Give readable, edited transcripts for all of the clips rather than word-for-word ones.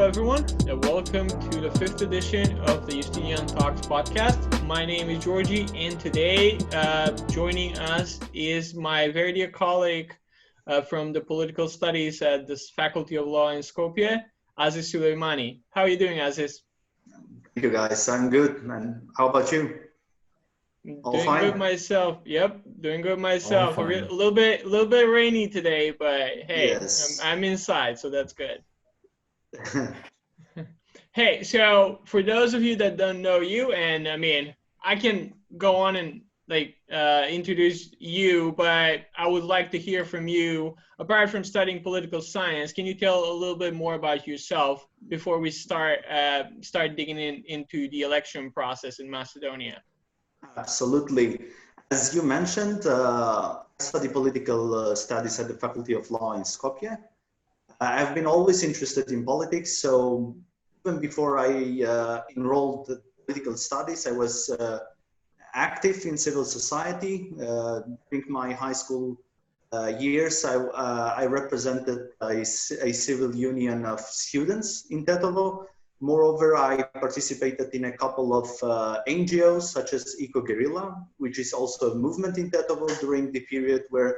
everyone, and welcome to the fifth edition of the Justinian Talks podcast. My name is Gjorgi, and today joining us is my very dear colleague from the political studies at the Faculty of Law in Skopje, Aziz Sulejmani. How are you doing, Aziz? Thank you, guys. I'm good, man. How about you? All doing fine? Good myself. Yep, doing good myself. A little bit rainy today, but hey, yes. I'm inside, so that's good. Hey, so for those of you that don't know you, and I mean, I can go on and introduce you, but I would like to hear from you. Apart from studying political science, can you tell a little bit more about yourself before we start digging into the election process in Macedonia? Absolutely. As you mentioned, I study political studies at the Faculty of Law in Skopje. I've been always interested in politics, so even before I enrolled in political studies, I was active in civil society. During my high school years, I represented a civil union of students in Tetovo. Moreover, I participated in a couple of NGOs, such as Eco Guerrilla, which is also a movement in Tetovo during the period where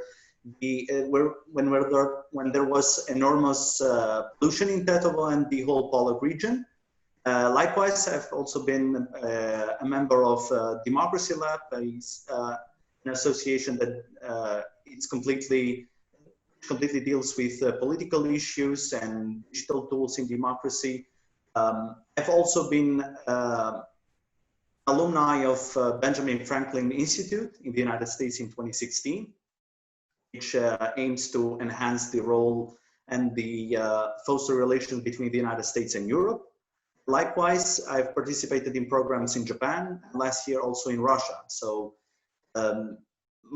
when there was enormous pollution in Tetovo and the whole Polog region. Likewise, I've also been a member of Democracy Lab, an association that it's completely deals with political issues and digital tools in democracy. I've also been alumni of Benjamin Franklin Institute in the United States in 2016. Which aims to enhance the role and the foster relations between the United States and Europe. Likewise, I've participated in programs in Japan, and last year also in Russia. So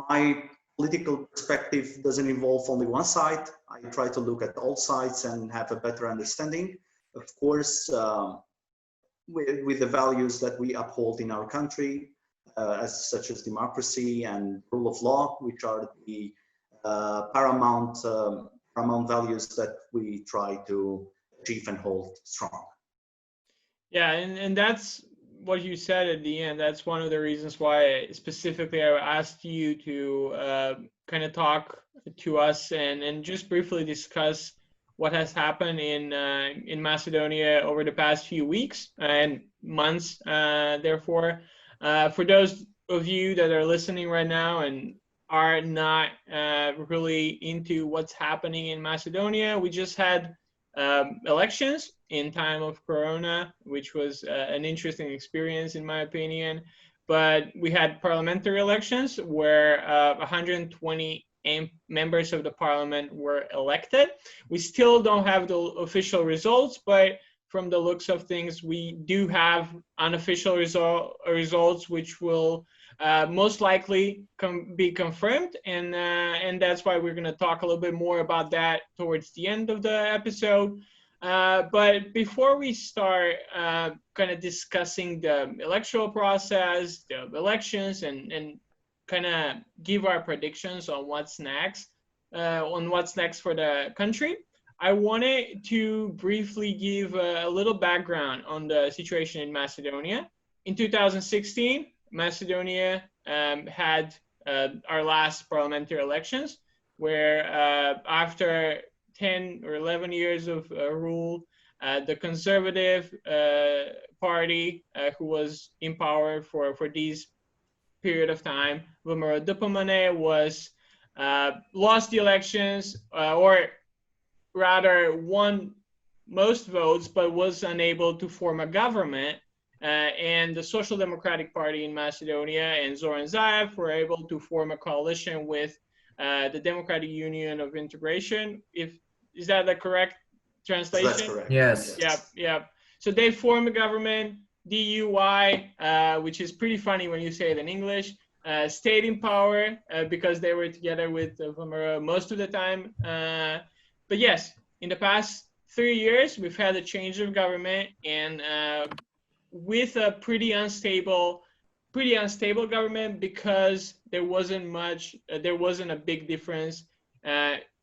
my political perspective doesn't involve only one side. I try to look at all sides and have a better understanding. Of course, with the values that we uphold in our country, such as democracy and rule of law, which are the paramount values that we try to achieve and hold strong. Yeah, and that's what you said at the end. That's one of the reasons why specifically I asked you to kind of talk to us and just briefly discuss what has happened in Macedonia over the past few weeks and months. Therefore, for those of you that are listening right now and are not really into what's happening in Macedonia, we just had elections in time of Corona, which was an interesting experience in my opinion. But we had parliamentary elections where 120 members of the parliament were elected. We still don't have the official results, but from the looks of things, we do have unofficial results, which will most likely be confirmed, and that's why we're going to talk a little bit more about that towards the end of the episode. But before we start kind of discussing the electoral process, the elections, and kind of give our predictions on what's next for the country, I wanted to briefly give a little background on the situation in Macedonia. In 2016, Macedonia had our last parliamentary elections, where after 10 or 11 years of rule, the conservative party, who was in power for this period of time, Vomero Dupomane, was lost the elections, or rather won most votes, but was unable to form a government. And the Social Democratic Party in Macedonia and Zoran Zaev were able to form a coalition with the Democratic Union of Integration. Is that the correct translation? That's correct. Yes. Yeah. So they formed a government, DUI, which is pretty funny when you say it in English, stayed in power because they were together with Vomero most of the time. But yes, in the past 3 years, we've had a change of government, and with a pretty unstable government, because there wasn't a big difference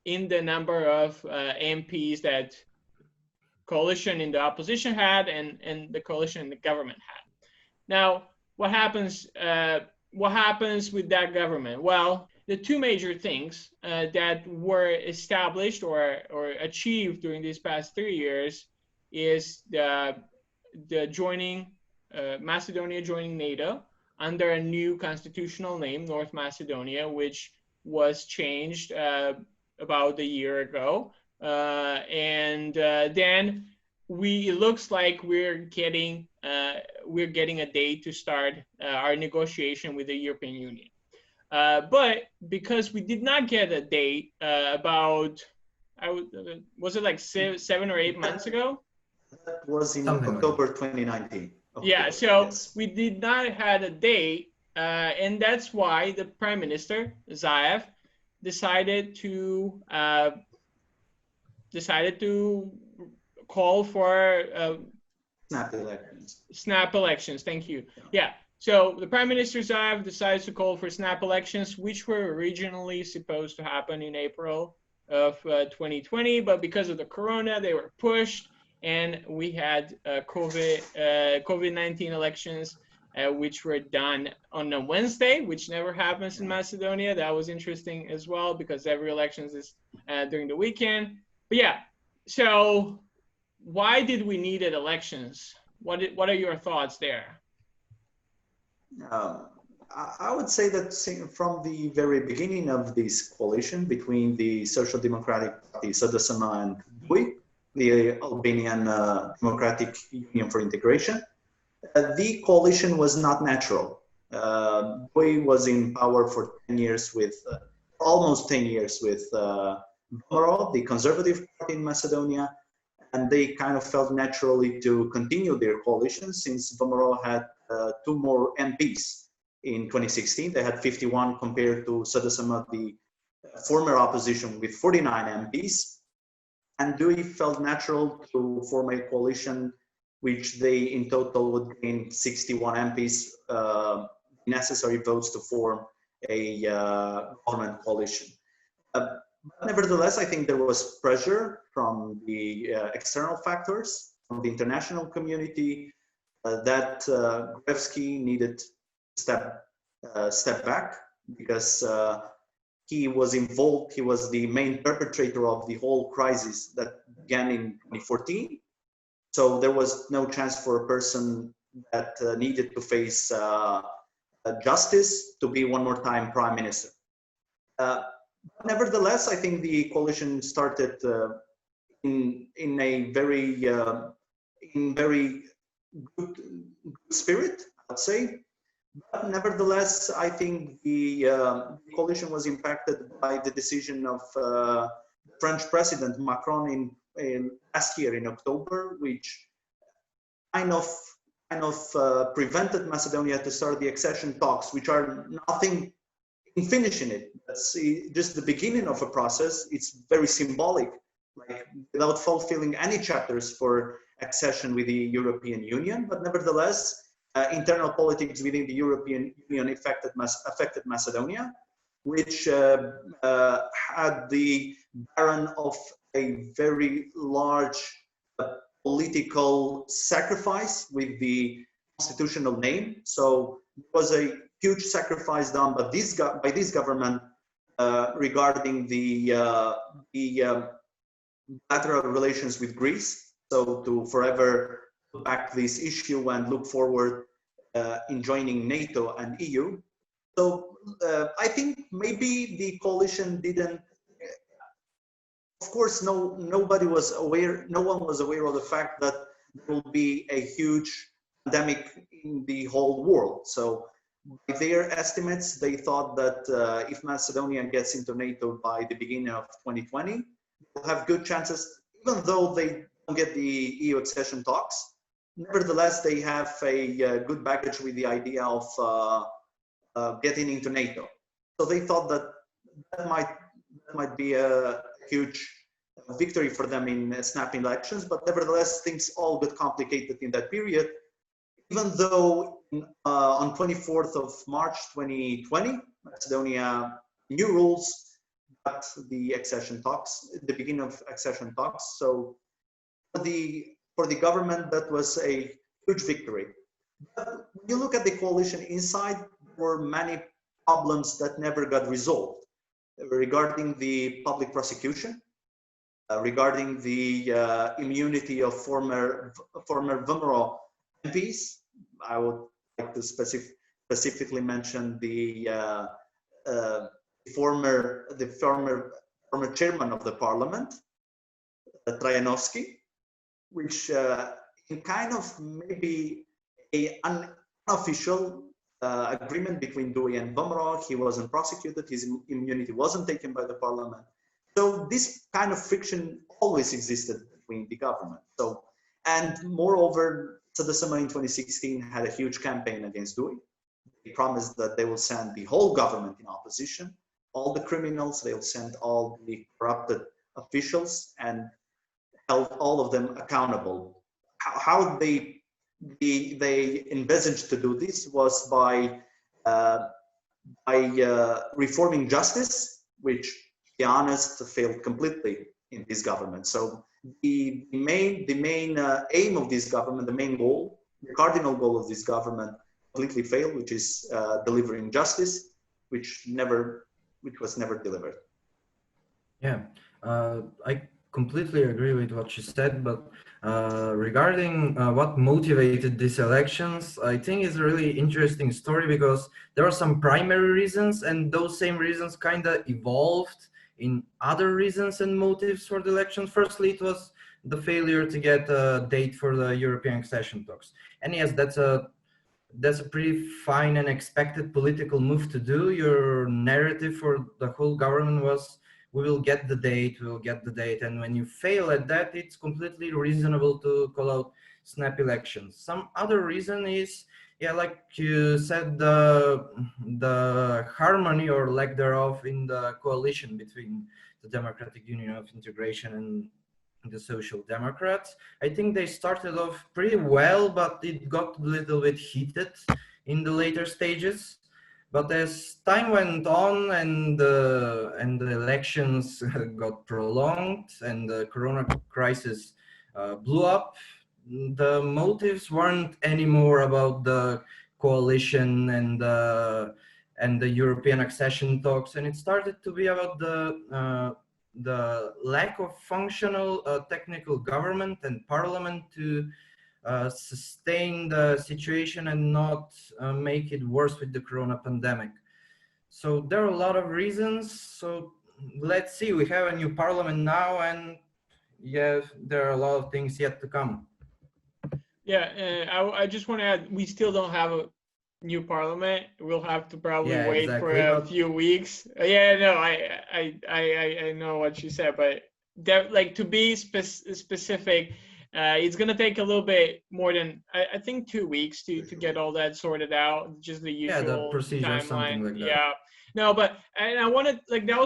in the number of MPs that coalition in the opposition had and the coalition in the government had. Now, what happens with that government? Well, the two major things that were established or achieved during these past 3 years is the joining Macedonia joining NATO under a new constitutional name, North Macedonia, which was changed about a year ago, and then it looks like we're getting a date to start our negotiation with the European Union. But because we did not get a date was it like 7 or 8 months ago? That was in October 2019. Yeah, so we did not have a date, and that's why the Prime Minister, Zaev, decided to call for snap elections. Thank you. Yeah. So the Prime Minister Zaev decides to call for snap elections, which were originally supposed to happen in April of 2020, but because of the corona, they were pushed, and we had COVID-19 elections, which were done on a Wednesday, which never happens in Macedonia. That was interesting as well, because every elections is during the weekend. But yeah, so why did we need elections? What are your thoughts there? I would say that from the very beginning of this coalition between the Social Democratic Party, Sadasama, and DUI, the Albanian Democratic Union for Integration, the coalition was not natural. DUI was in power for 10 years with, almost 10 years with VMRO, the conservative party in Macedonia, and they kind of felt naturally to continue their coalition since VMRO had 2 more MPs in 2016. They had 51 compared to Sadasama, the former opposition, with 49 MPs. And DUI felt natural to form a coalition which they in total would gain 61 MPs, necessary votes to form a government coalition. Nevertheless, I think there was pressure from the external factors, from the international community, that Trombevski needed to step back, because he was involved. He was the main perpetrator of the whole crisis that began in 2014. So there was no chance for a person that needed to face justice to be one more time prime minister. Nevertheless, I think the coalition started in a very good spirit, I'd say. But nevertheless, I think the coalition was impacted by the decision of French President Macron in last year in October, which kind of prevented Macedonia to start the accession talks, which are nothing in finishing it. That's just the beginning of a process. It's very symbolic, like without fulfilling any chapters for accession with the European Union. But nevertheless, internal politics within the European Union affected Macedonia, which had the barren of a very large political sacrifice with the constitutional name. So it was a huge sacrifice done by this government regarding the bilateral relations with Greece. So to forever back this issue and look forward in joining NATO and EU. So I think maybe the coalition didn't. Of course, no one was aware of the fact that there will be a huge pandemic in the whole world. So by their estimates, they thought that if Macedonia gets into NATO by the beginning of 2020, they'll have good chances, even though they don't get the EU accession talks. Nevertheless, they have a good baggage with the idea of getting into NATO. So they thought that might be a huge victory for them in snap elections. But nevertheless, things all got complicated in that period. Even though on 24th of March 2020, Macedonia new rules got the accession talks, the beginning of accession talks. So for the government, that was a huge victory. But when you look at the coalition inside, there were many problems that never got resolved regarding the public prosecution, regarding the immunity of former VMRO MPs. I would like to specifically mention the former chairman of the parliament, Trombevski, which in kind of maybe an unofficial agreement between Dewey and VMRO. He wasn't prosecuted, his immunity wasn't taken by the parliament. So this kind of friction always existed between the government. So, and moreover, Sulejmani in 2016 had a huge campaign against Dewey. They promised that they will send the whole government in opposition, all the criminals, they'll send all the corrupted officials and held all of them accountable. How they envisaged to do this was by reforming justice, which, to be honest, failed completely in this government. So the main aim of this government, the main goal, the cardinal goal of this government, completely failed, which is delivering justice, which was never delivered. Yeah, I completely agree with what you said, but regarding what motivated these elections, I think it's a really interesting story because there are some primary reasons, and those same reasons kind of evolved in other reasons and motives for the elections. Firstly, it was the failure to get a date for the European accession talks. And yes, that's a pretty fine and expected political move to do. Your narrative for the whole government was, we will get the date, and when you fail at that, it's completely reasonable to call out snap elections. Some other reason is, yeah, like you said, the harmony or lack thereof in the coalition between the Democratic Union of Integration and the Social Democrats. I think they started off pretty well, but it got a little bit heated in the later stages. But as time went on and the elections got prolonged and the Corona crisis blew up, the motives weren't anymore about the coalition and the European accession talks, and it started to be about the lack of functional technical government and parliament to sustain the situation and not make it worse with the Corona pandemic. So there are a lot of reasons. So let's see, we have a new parliament now, and yeah, there are a lot of things yet to come. Yeah, I just want to add, we still don't have a new parliament. We'll have to probably wait for a few weeks. Yeah, no, I know what you said, but like to be specific, it's gonna take a little bit more than I think 2 weeks to get all that sorted out. Just the usual the procedure, timeline. something like that. Yeah, no, but I wanted, like, that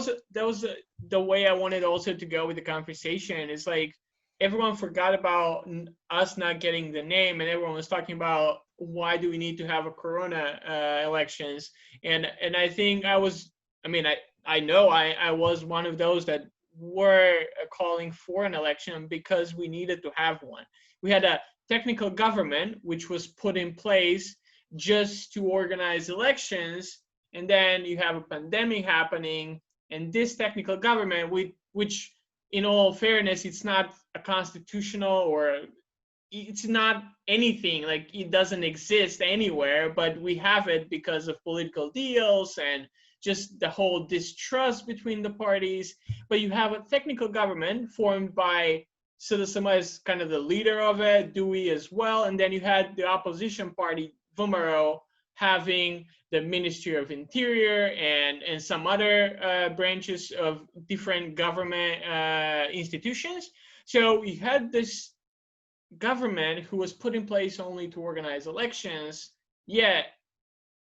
was the way I wanted also to go with the conversation. It's like everyone forgot about us not getting the name, and everyone was talking about why do we need to have a Corona elections. And I think I know I was one of those that were calling for an election because we needed to have one. We had a technical government which was put in place just to organize elections, and then you have a pandemic happening, and this technical government, which in all fairness, it's not a constitutional, or it's not anything, like it doesn't exist anywhere, but we have it because of political deals and just the whole distrust between the parties. But you have a technical government formed by Sulejmani as kind of the leader of it, Dewey as well, and then you had the opposition party, VMRO, having the Ministry of Interior and some other branches of different government institutions. So we had this government who was put in place only to organize elections, yet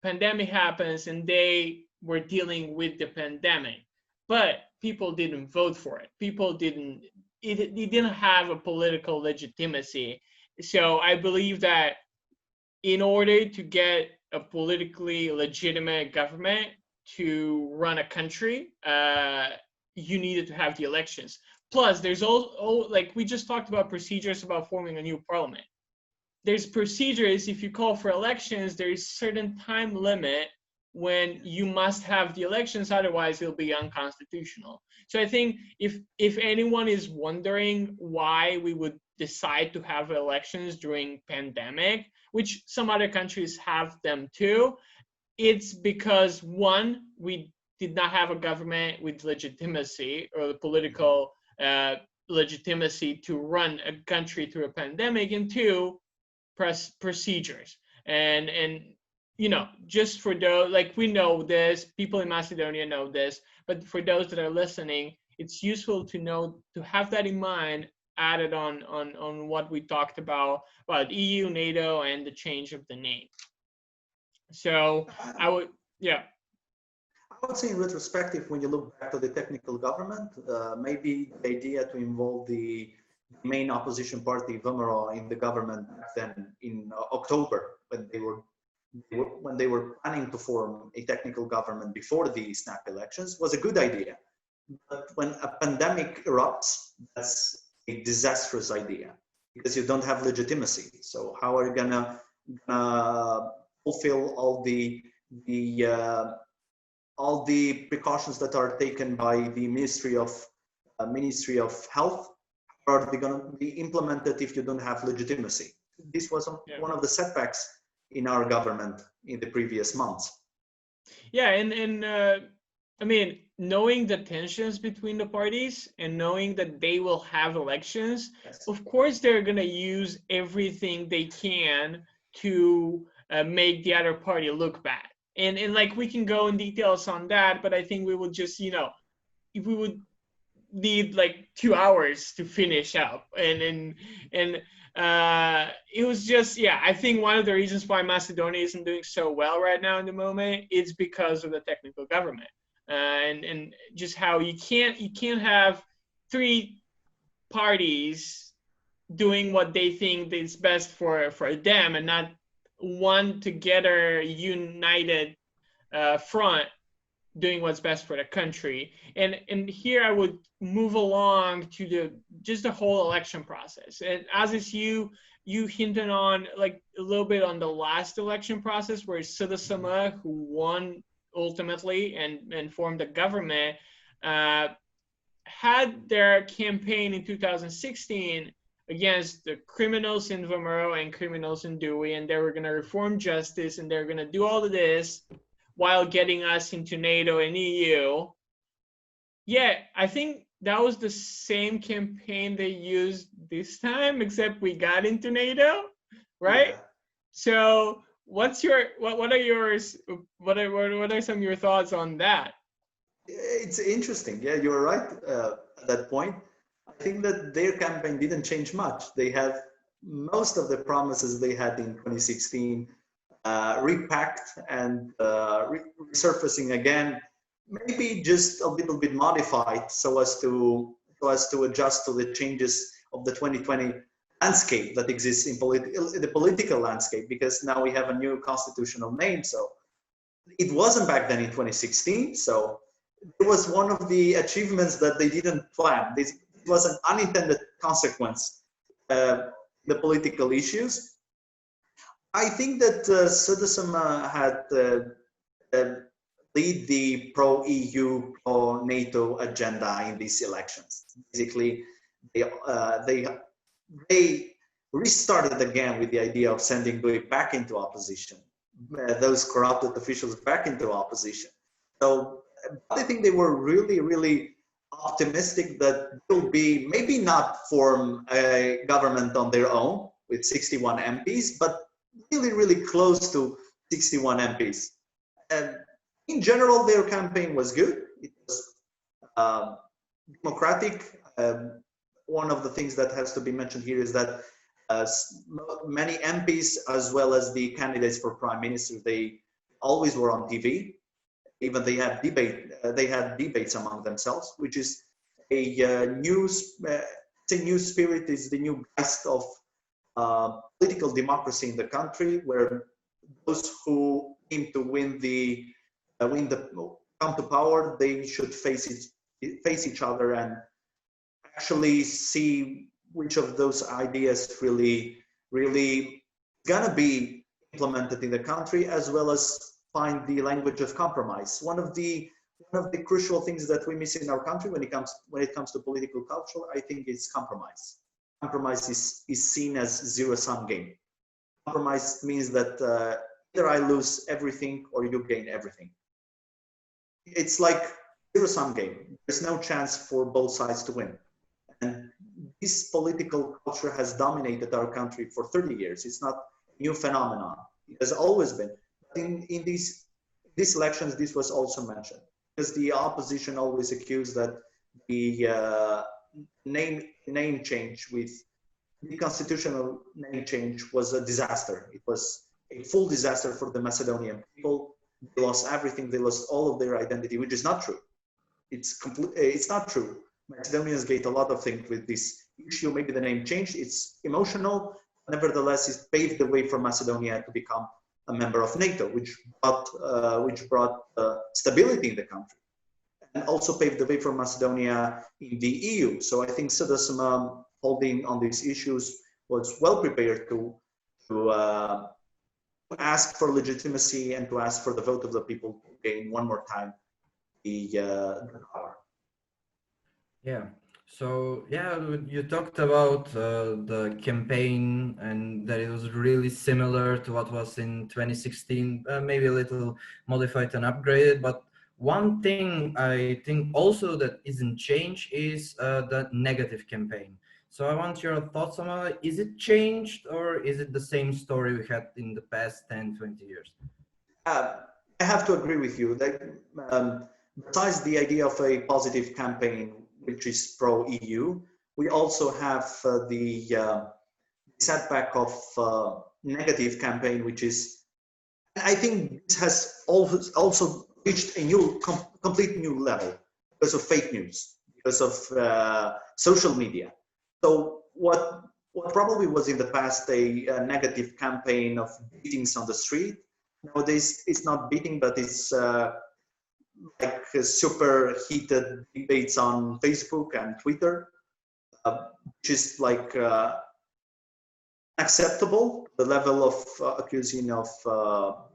pandemic happens and they were dealing with the pandemic, but people didn't vote for it. It didn't have a political legitimacy. So I believe that in order to get a politically legitimate government to run a country, you needed to have the elections. plus there's all like we just talked about procedures about forming a new parliament. There's procedures, if you call for elections, there's certain time limit when you must have the elections, otherwise it'll be unconstitutional. So I think if anyone is wondering why we would decide to have elections during pandemic, which some other countries have them too, it's because one, we did not have a government with legitimacy or the political legitimacy to run a country through a pandemic, and two, procedures. And you know, just for those, like, we know this, people in Macedonia know this, but for those that are listening, it's useful to know, to have that in mind, added on what we talked about EU, NATO, and the change of the name. So I would say in retrospective, when you look back to the technical government, maybe the idea to involve the main opposition party, VMRO, in the government back then in October, when they were planning to form a technical government before the snap elections, was a good idea. But when a pandemic erupts, that's a disastrous idea because you don't have legitimacy. So how are you gonna fulfill all the precautions that are taken by the Ministry of Health? How are they going to be implemented if you don't have legitimacy? This was one of the setbacks in our government in the previous months. Yeah, and I mean, knowing the tensions between the parties and knowing that they will have elections, yes, of course they're going to use everything they can to make the other party look bad. And like, we can go in details on that, but I think we would just, you know, if we would need like 2 hours to finish up, and it was just, yeah, I think one of the reasons why Macedonia isn't doing so well right now in the moment is because of the technical government, and just how you can't have three parties doing what they think is best for them, and not one together united front doing what's best for the country. And here I would move along to the whole election process. And Aziz, you hinted on like a little bit on the last election process where Sulejmani, who won ultimately and formed a government, had their campaign in 2016 against the criminals in VMRO and criminals in Dewey, and they were going to reform justice, and they're going to do all of this while getting us into NATO and EU. Yeah, I think that was the same campaign they used this time, except we got into NATO, right? Yeah. So what are yours? What are some of your thoughts on that? It's interesting. Yeah, you're right at that point. I think that their campaign didn't change much. They have most of the promises they had in 2016 repacked and resurfacing again, maybe just a little bit modified so as to adjust to the changes of the 2020 landscape that exists in the political landscape, because now we have a new constitutional name. So it wasn't back then in 2016. So it was one of the achievements that they didn't plan. This was an unintended consequence, the political issues. I think that Sulejmani had lead the pro-EU, pro-NATO agenda in these elections. Basically, they restarted again with the idea of sending Dewey back into opposition, those corrupted officials back into opposition. So I think they were really, really optimistic that they'll be, maybe not form a government on their own with 61 MPs, but really, really close to 61 MPs. And in general, their campaign was good. It was democratic. One of the things that has to be mentioned here is that many MPs, as well as the candidates for prime minister, they always were on TV. Even they had debates among themselves, which is a new spirit, is the new geist of political democracy in the country, where those who aim to come to power, they should face each other and actually see which of those ideas really gonna be implemented in the country, as well as find the language of compromise. One of the crucial things that we miss in our country when it comes to political culture, I think, is compromise. Compromise is seen as zero-sum game. Compromise means that either I lose everything or you gain everything. It's like zero-sum game. There's no chance for both sides to win. And this political culture has dominated our country for 30 years. It's not a new phenomenon. It has always been. In these elections, this was also mentioned, because the opposition always accused that the name change with the constitutional name change was a disaster. It was a full disaster for the Macedonian people. They lost everything. They lost all of their identity, which is not true. It's not true. Macedonians gained a lot of things with this issue. Maybe the name changed. It's emotional. Nevertheless, it paved the way for Macedonia to become a member of NATO, which brought stability in the country, and also paved the way for Macedonia in the EU. So I think Sudasma, holding on these issues, was well prepared to ask for legitimacy and to ask for the vote of the people to gain one more time the power. Yeah. So yeah, you talked about the campaign and that it was really similar to what was in 2016, maybe a little modified and upgraded. But one thing I think also that isn't changed is the negative campaign. So I want your thoughts on it. Is it changed, or is it the same story we had in the past 10, 20 years? I have to agree with you that besides the idea of a positive campaign, which is pro-EU, we also have the setback of negative campaign, which is, I think this has also reached a new, complete new level because of fake news, because of social media. So what probably was in the past a negative campaign of beatings on the street, nowadays it's not beating, but it's like super heated debates on Facebook and Twitter, which is like acceptable. The level of accusing of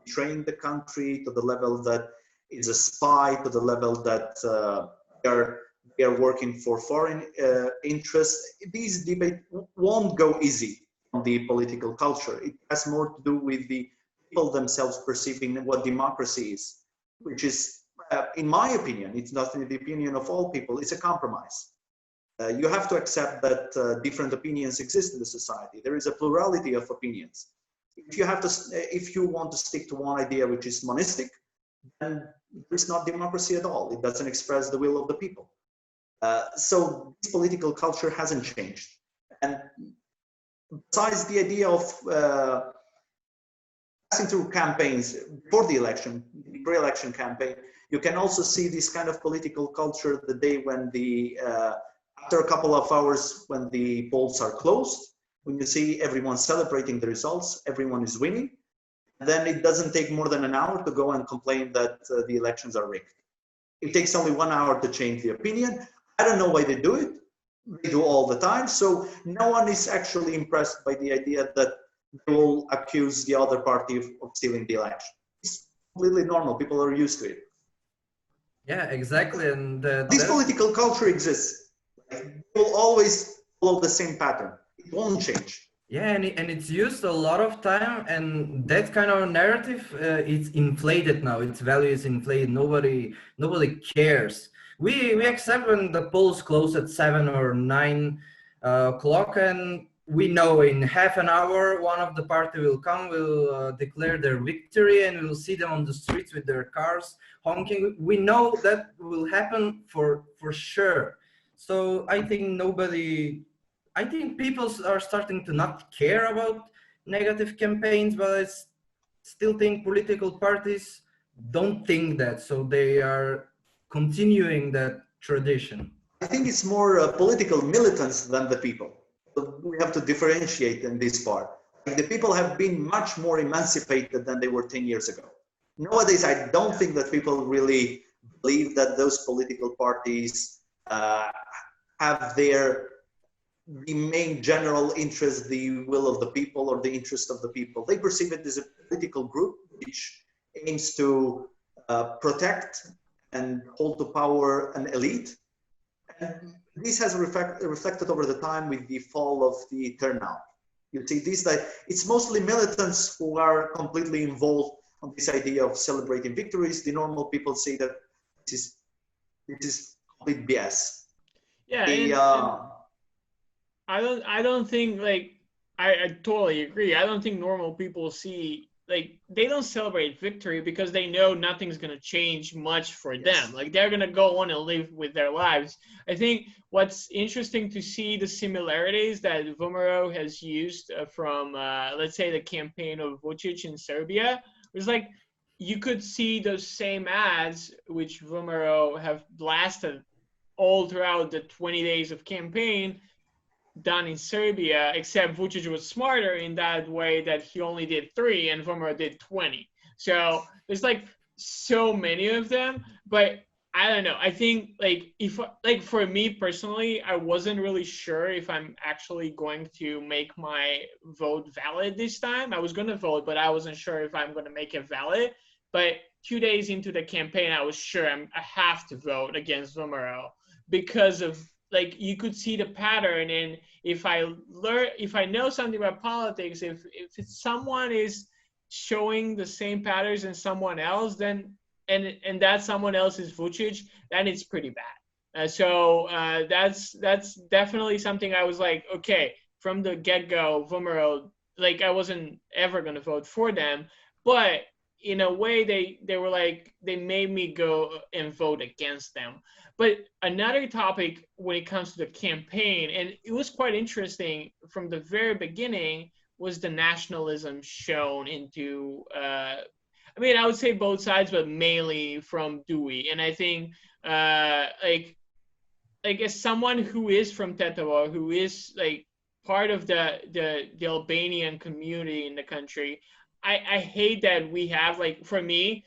betraying the country, to the level that is a spy, to the level that they are working for foreign interests. These debates won't go easy on the political culture. It has more to do with the people themselves perceiving what democracy is, which is, in my opinion, it's not in the opinion of all people, it's a compromise. You have to accept that different opinions exist in the society. There is a plurality of opinions. If you want to stick to one idea which is monistic, then it's not democracy at all. It doesn't express the will of the people. So this political culture hasn't changed. And besides the idea of passing through campaigns before the election, the pre-election campaign, you can also see this kind of political culture the day when after a couple of hours when the polls are closed, when you see everyone celebrating the results, everyone is winning, then it doesn't take more than an hour to go and complain that the elections are rigged. It takes only 1 hour to change the opinion. I don't know why they do it. They do all the time. So no one is actually impressed by the idea that they will accuse the other party of stealing the election. It's completely normal. People are used to it. Yeah, exactly. And this political culture exists. It will always follow the same pattern. It won't change. Yeah, and it's used a lot of time, and that kind of narrative, it's inflated now. Its value is inflated. Nobody cares. We accept when the polls close at 7 or 9 o'clock, and we know in half an hour one of the party will come, will declare their victory, and we'll see them on the streets with their cars honking. We know that will happen for sure. So I think people are starting to not care about negative campaigns, but I still think political parties don't think that, so they are continuing that tradition. I think it's more political militants than the people. We have to differentiate in this part. The people have been much more emancipated than they were 10 years ago. Nowadays, I don't think that people really believe that those political parties have the main general interest, the will of the people or the interest of the people. They perceive it as a political group which aims to protect and hold to power an elite. And this has reflected over the time with the fall of the turnout. You see, it's mostly militants who are completely involved on this idea of celebrating victories. The normal people say that this is complete BS. Yeah, and I don't think, like, I totally agree. I don't think normal people see, like, they don't celebrate victory because they know nothing's going to change much for them. Like, they're going to go on and live with their lives. I think what's interesting to see the similarities that VMRO has used from, let's say, the campaign of Vučić in Serbia. It was like, you could see those same ads which VMRO have blasted all throughout the 20 days of campaign done in Serbia, except Vučić was smarter in that way that he only did 3 and VMRO did 20. So there's like so many of them, but I don't know. I think like for me personally, I wasn't really sure if I'm actually going to make my vote valid this time. I was going to vote, but I wasn't sure if I'm going to make it valid. But 2 days into the campaign, I was sure I have to vote against VMRO because of, like, you could see the pattern. And if I know something about politics, if someone is showing the same patterns as someone else, then and that someone else is Vučić, then it's pretty bad. So that's definitely something I was like, okay, from the get-go, VMRO, like, I wasn't ever going to vote for them, but in a way they were like, they made me go and vote against them. But another topic when it comes to the campaign, and it was quite interesting from the very beginning, was the nationalism shown into, I mean, I would say both sides, but mainly from Dewey. And I think, like as someone who is from Tetovo, who is like part of the Albanian community in the country, I hate that we have, like, for me,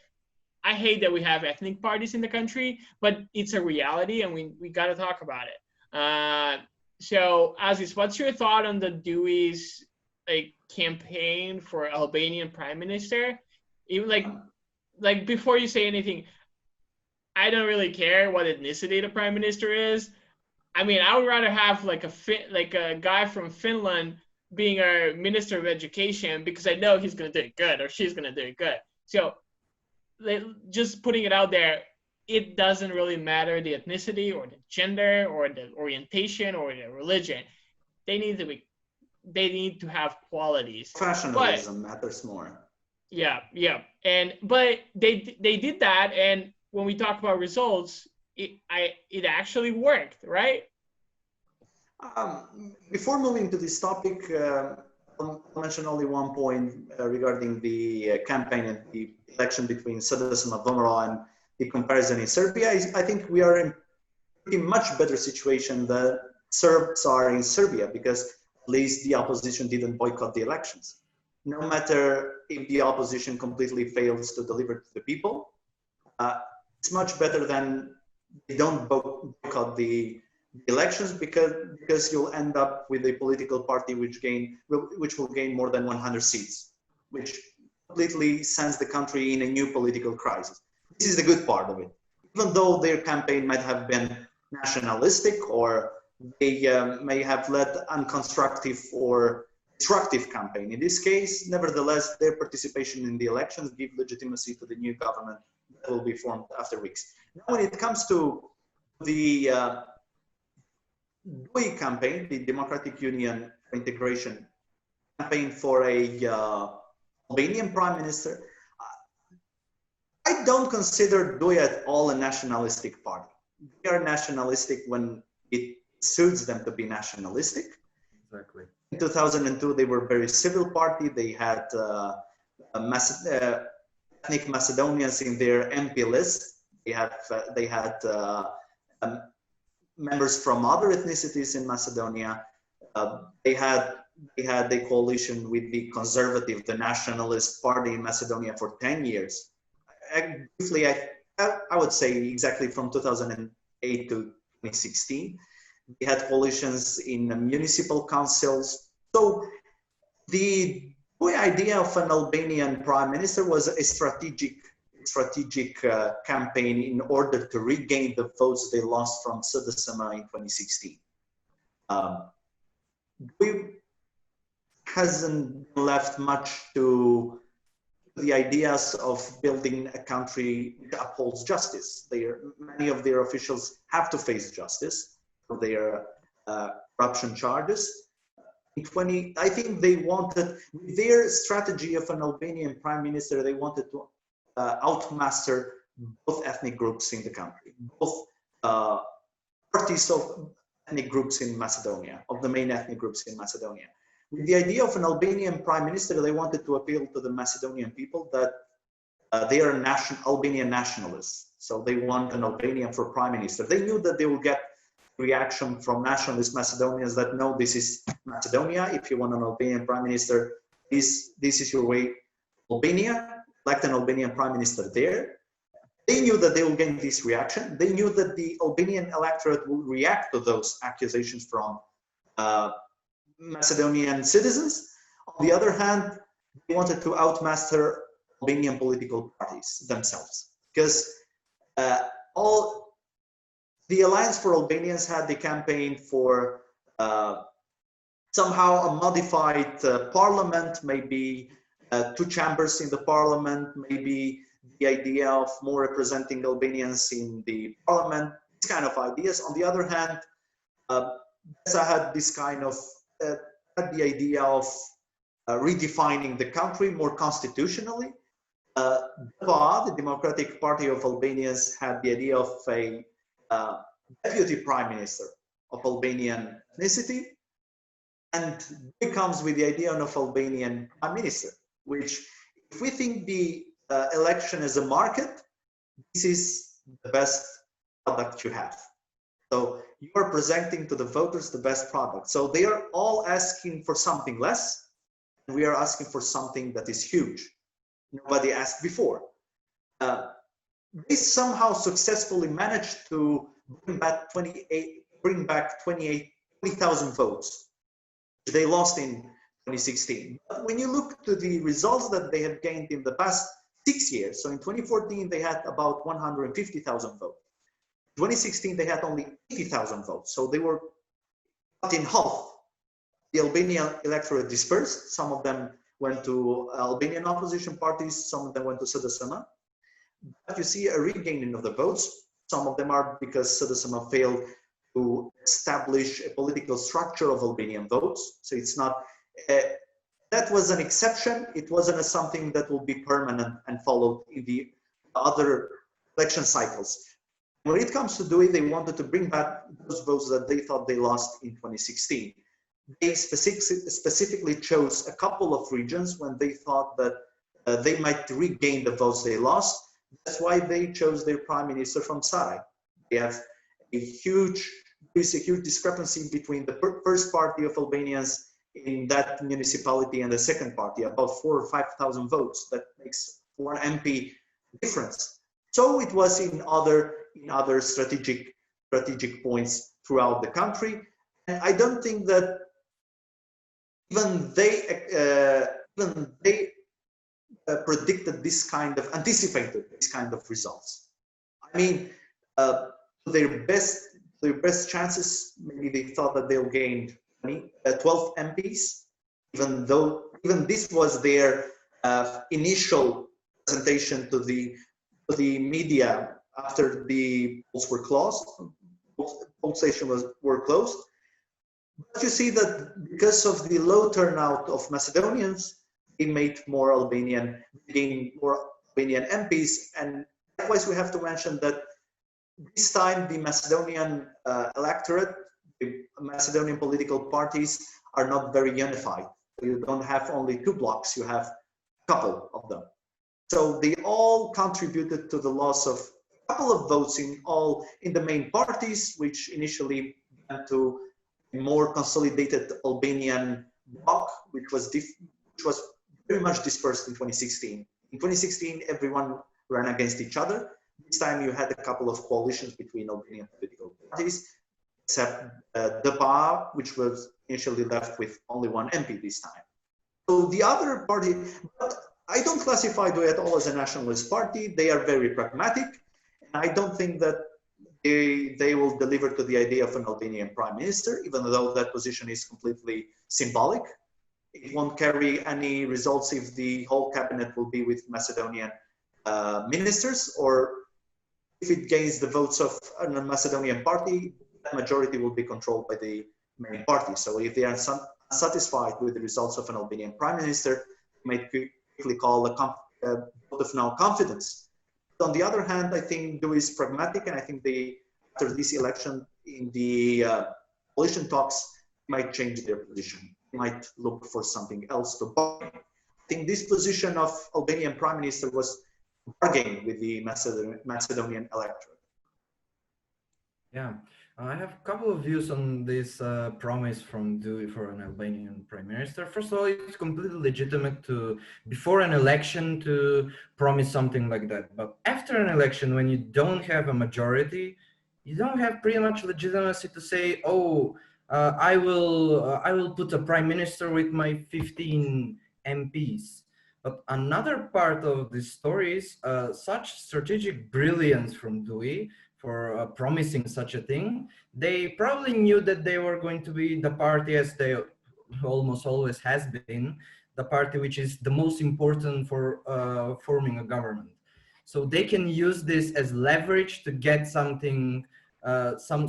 I hate that we have ethnic parties in the country, but it's a reality and we got to talk about it. So Aziz, what's your thought on the Dewey's like campaign for Albanian prime minister? Even like before you say anything, I don't really care what ethnicity the prime minister is. I mean, I would rather have like a guy from Finland being our minister of education because I know he's going to do it good or she's going to do it good. So just putting it out there, it doesn't really matter the ethnicity or the gender or the orientation or the religion. They need to have qualities. Professionalism matters more. Yeah. But they did that, and when we talk about results, it actually worked, right? Before moving to this topic, I'll mention only one point regarding the campaign and the election between Sadasima VMRO and the comparison in Serbia. I think we are in a pretty much better situation than Serbs are in Serbia because at least the opposition didn't boycott the elections. No matter if the opposition completely fails to deliver to the people, it's much better than they don't boycott the elections because you'll end up with a political party which will gain more than 100 seats, which completely sends the country in a new political crisis. This is the good part of it. Even though their campaign might have been nationalistic or they may have led unconstructive or destructive campaign. In this case, nevertheless, their participation in the elections give legitimacy to the new government that will be formed after weeks. Now, when it comes to the Dewey campaign, the Democratic Union for Integration campaign for a Albanian prime minister, I don't consider Dewey at all a nationalistic party. They are nationalistic when it suits them to be nationalistic. Exactly. In 2002, they were a very civil party. They had ethnic Macedonians in their MP list. They had members from other ethnicities in Macedonia. They had a coalition with the conservative, the nationalist party in Macedonia for 10 years. Briefly, I would say exactly from 2008 to 2016. We had coalitions in municipal councils. So the idea of an Albanian prime minister was a strategic campaign in order to regain the votes they lost from Sudasama in 2016. We hasn't left much to the ideas of building a country that upholds justice. Many of their officials have to face justice for their corruption charges. I think they wanted, with their strategy of an Albanian prime minister, they wanted to outmaster both ethnic groups in the country, both parties of ethnic groups in Macedonia, of the main ethnic groups in Macedonia. With the idea of an Albanian prime minister, they wanted to appeal to the Macedonian people that they are Albanian nationalists. So they want an Albanian for prime minister. They knew that they will get reaction from nationalist Macedonians that no, this is Macedonia. If you want an Albanian prime minister, this is your way. Albania, elect an Albanian prime minister there. They knew that they will gain this reaction. They knew that the Albanian electorate will react to those accusations from Macedonian citizens. On the other hand, they wanted to outmaster Albanian political parties themselves, because the Alliance for Albanians had the campaign for somehow a modified parliament, maybe two chambers in the parliament, maybe the idea of more representing Albanians in the parliament, these kind of ideas. On the other hand, Besa had this kind of had the idea of redefining the country more constitutionally. The Democratic Party of Albanians had the idea of a deputy prime minister of Albanian ethnicity, and it comes with the idea of Albanian prime minister, which, if we think the election as a market, this is the best product you have. So you are presenting to the voters the best product. So they are all asking for something less, and we are asking for something that is huge. Nobody asked before. They somehow successfully managed to bring back 20,000 votes. They lost in 2016. But when you look to the results that they have gained in the past 6 years, so in 2014 they had about 150,000 votes. 2016 they had only 80,000 votes, so they were cut in half. The Albanian electorate dispersed. Some of them went to Albanian opposition parties, some of them went to Sudasama. But you see a regaining of the votes. Some of them are because Sudasama failed to establish a political structure of Albanian votes. So it's not, that was an exception. It wasn't something that will be permanent and followed in the other election cycles. When it comes to DUI, they wanted to bring back those votes that they thought they lost in 2016. They specifically chose a couple of regions when they thought that they might regain the votes they lost. That's why they chose their prime minister from Sarai. They have there's a huge discrepancy between the first party of Albanians in that municipality and the second party, about 4,000 or 5,000 votes. That makes one MP difference. So it was in other strategic points throughout the country, and I don't think that even they predicted this kind of, anticipated this kind of results. I mean, their best chances, maybe they thought that they'll gain 12 MPs, even this was their initial presentation to the media after the polls were closed. Poll stations were closed. But you see that because of the low turnout of Macedonians, they made more Albanian MPs, and likewise we have to mention that this time the Macedonian electorate, the Macedonian political parties are not very unified. You don't have only two blocks, you have a couple of them. So they all contributed to the loss of a couple of votes in the main parties, which initially went to a more consolidated Albanian bloc, which was very much dispersed in 2016. In 2016, everyone ran against each other. This time you had a couple of coalitions between Albanian political parties. except DPA, which was initially left with only one MP this time. So the other party, but I don't classify DUI at all as a nationalist party. They are very pragmatic, and I don't think that they will deliver to the idea of an Albanian prime minister, even though that position is completely symbolic. It won't carry any results if the whole cabinet will be with Macedonian ministers, or if it gains the votes of a Macedonian party, that majority will be controlled by the main party. So if they are unsatisfied with the results of an Albanian prime minister, they may quickly call a vote of no confidence. On the other hand, I think DUI is pragmatic, and I think after this election in the coalition talks, might change their position. They might look for something else to bargain. I think this position of Albanian prime minister was bargaining with the Macedonian electorate. Yeah, I have a couple of views on this promise from DUI for an Albanian prime minister. First of all, it's completely legitimate to, before an election, to promise something like that. But after an election, when you don't have a majority, you don't have pretty much legitimacy to say, oh, I will put a prime minister with my 15 MPs. But another part of this story is such strategic brilliance from DUI for promising such a thing. They probably knew that they were going to be the party, as they almost always has been, the party which is the most important for forming a government. So they can use this as leverage to get something, some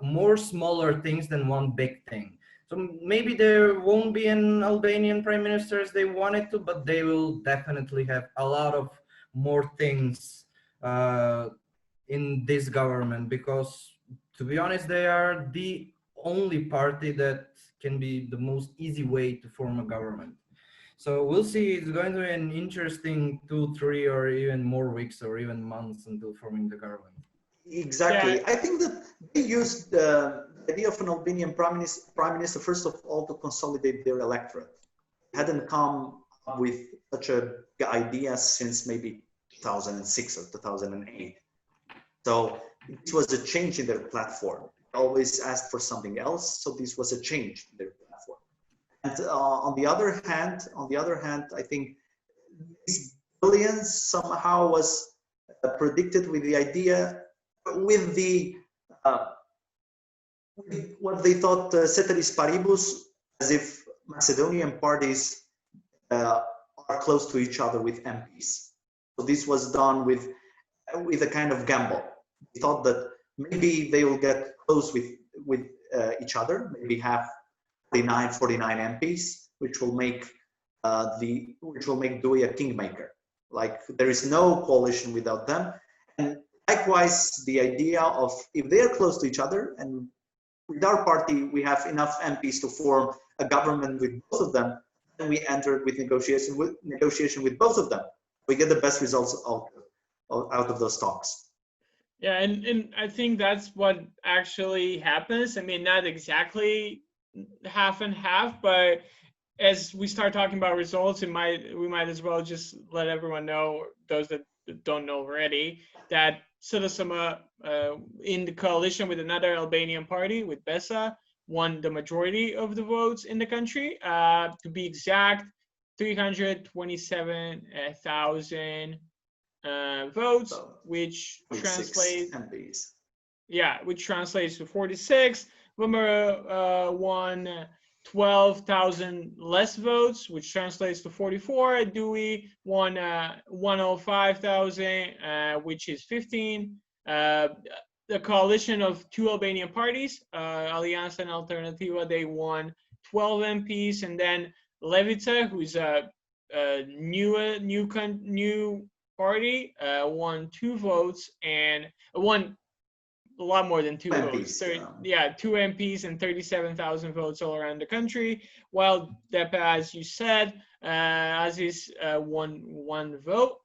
more smaller things than one big thing. So maybe there won't be an Albanian prime minister as they wanted to, but they will definitely have a lot of more things in this government, because to be honest, they are the only party that can be the most easy way to form a government. So we'll see. It's going to be an interesting 2, 3, or even more weeks or even months until forming the government. Exactly. Yeah. I think that they used the idea of an Albanian prime minister, first of all, to consolidate their electorate. They hadn't come up with such an idea since maybe 2006 or 2008. So this was a change in their platform. They always asked for something else, so this was a change in their platform. And on the other hand, I think this brilliance somehow was predicted with the idea, with the what they thought ceteris paribus, as if Macedonian parties are close to each other with MPs. So this was done with a kind of gamble. They thought that maybe they will get close with each other, maybe have 49 MPs, which will make DUI a kingmaker. Like, there is no coalition without them. And likewise, the idea of, if they are close to each other, and with our party we have enough MPs to form a government with both of them, then we enter with negotiation with both of them. We get the best results out of those talks. Yeah, and I think that's what actually happens. I mean, not exactly half and half, but as we start talking about results, we might as well just let everyone know, those that don't know already, that Sulejmani in the coalition with another Albanian party, with BESA, won the majority of the votes in the country. To be exact, 327,000 votes, which translates, which translates to 46. Vomera won 12,000 less votes, which translates to 44. DUI won 105,000, which is 15. The coalition of two Albanian parties, Aliança and Alternativa, they won 12 MPs, and then Levica, who's a new party, won 2 votes and won a lot more than 2 votes. 2 MPs and 37,000 votes all around the country. While DEPA, as you said, Aziz won 1 vote,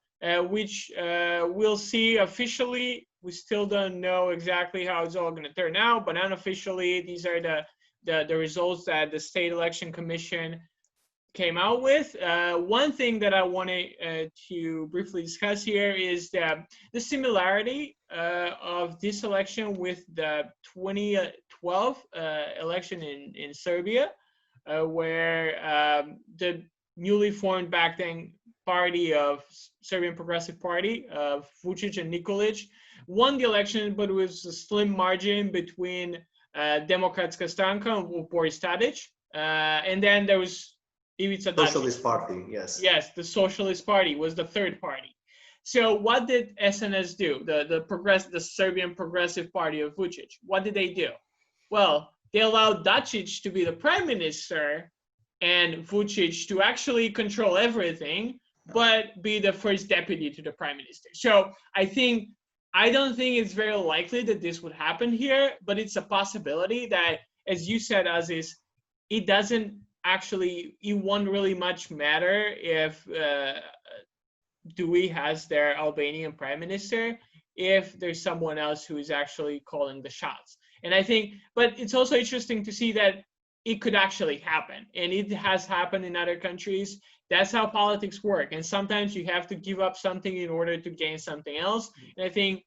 which we'll see officially. We still don't know exactly how it's all going to turn out, but unofficially, these are the results that the State Election Commission came out with. One thing that I wanted to briefly discuss here is the similarity of this election with the 2012 election in Serbia, where the newly formed back then party of Serbian Progressive Party of Vučić and Nikolić won the election, but it was a slim margin between Demokratska stranka and Boris Tadić. And then there was Ivica Dačić. Socialist Party, yes. Yes, the Socialist Party was the third party. So what did SNS do? The Serbian Progressive Party of Vučić. What did they do? Well, they allowed Dačić to be the prime minister and Vučić to actually control everything, but be the first deputy to the prime minister. So I don't think it's very likely that this would happen here, but it's a possibility that, as you said, Aziz, it won't really much matter if Dewey has their Albanian prime minister, if there's someone else who is actually calling the shots. And I think, but it's also interesting to see that it could actually happen, and it has happened in other countries. That's how politics work, and sometimes you have to give up something in order to gain something else. And I think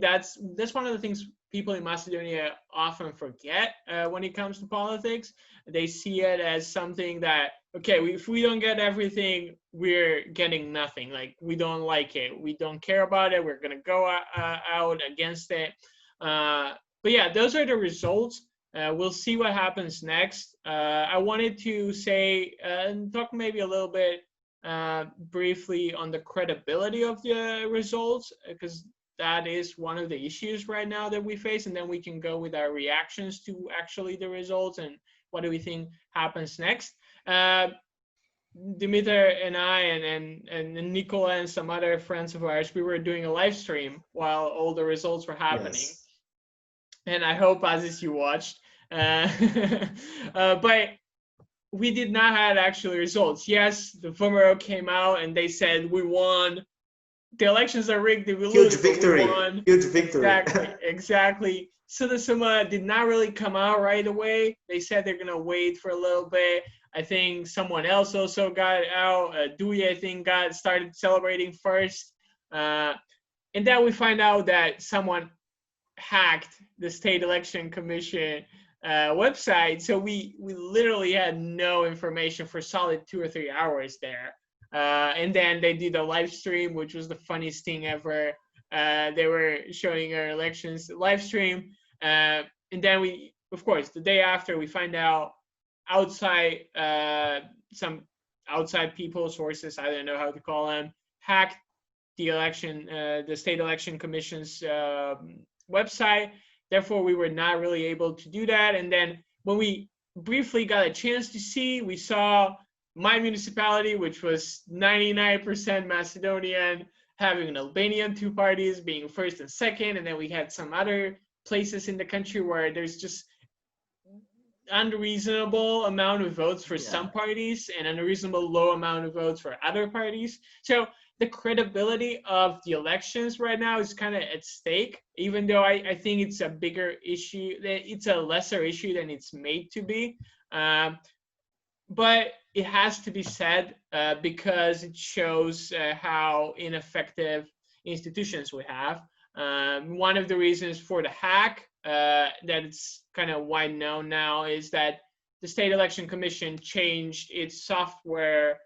that's one of the things people in Macedonia often forget when it comes to politics. They see it as something that, okay, if we don't get everything, we're getting nothing. Like, we don't like it, we don't care about it, we're gonna go out against it. But yeah, those are the results. We'll see what happens next. I wanted to say and talk maybe a little bit briefly on the credibility of the results, because that is one of the issues right now that we face, and then we can go with our reactions to actually the results and what do we think happens next. Dimitar and I and Nikola and some other friends of ours, we were doing a live stream while all the results were happening. Yes. And I hope, Aziz, you watched. But we did not have actual results. Yes, the VMRO came out and they said we won. The elections are rigged. We lose. Huge victory. We won. Huge victory. Exactly. Suma did not really come out right away. They said they're gonna wait for a little bit. I think someone else also got out. Dewey, I think, started celebrating first, and then we find out that someone hacked the State Election Commission website. So we literally had no information for solid 2 or 3 hours there. And then they did a live stream, which was the funniest thing ever. They were showing our elections live stream. And then we, of course, the day after, we find out outside, some outside people, sources, I don't know how to call them, hacked the election, the State Election Commission's website. Therefore, we were not really able to do that. And then when we briefly got a chance to see, we saw my municipality, which was 99% Macedonian, having an Albanian 2 parties being first and second. And then we had some other places in the country where there's just unreasonable amount of votes for some parties and an unreasonable low amount of votes for other parties. So the credibility of the elections right now is kind of at stake, even though I think it's a bigger issue, it's a lesser issue than it's made to be. But it has to be said because it shows how ineffective institutions we have. One of the reasons for the hack that it's kind of wide known now is that the State Election Commission changed its software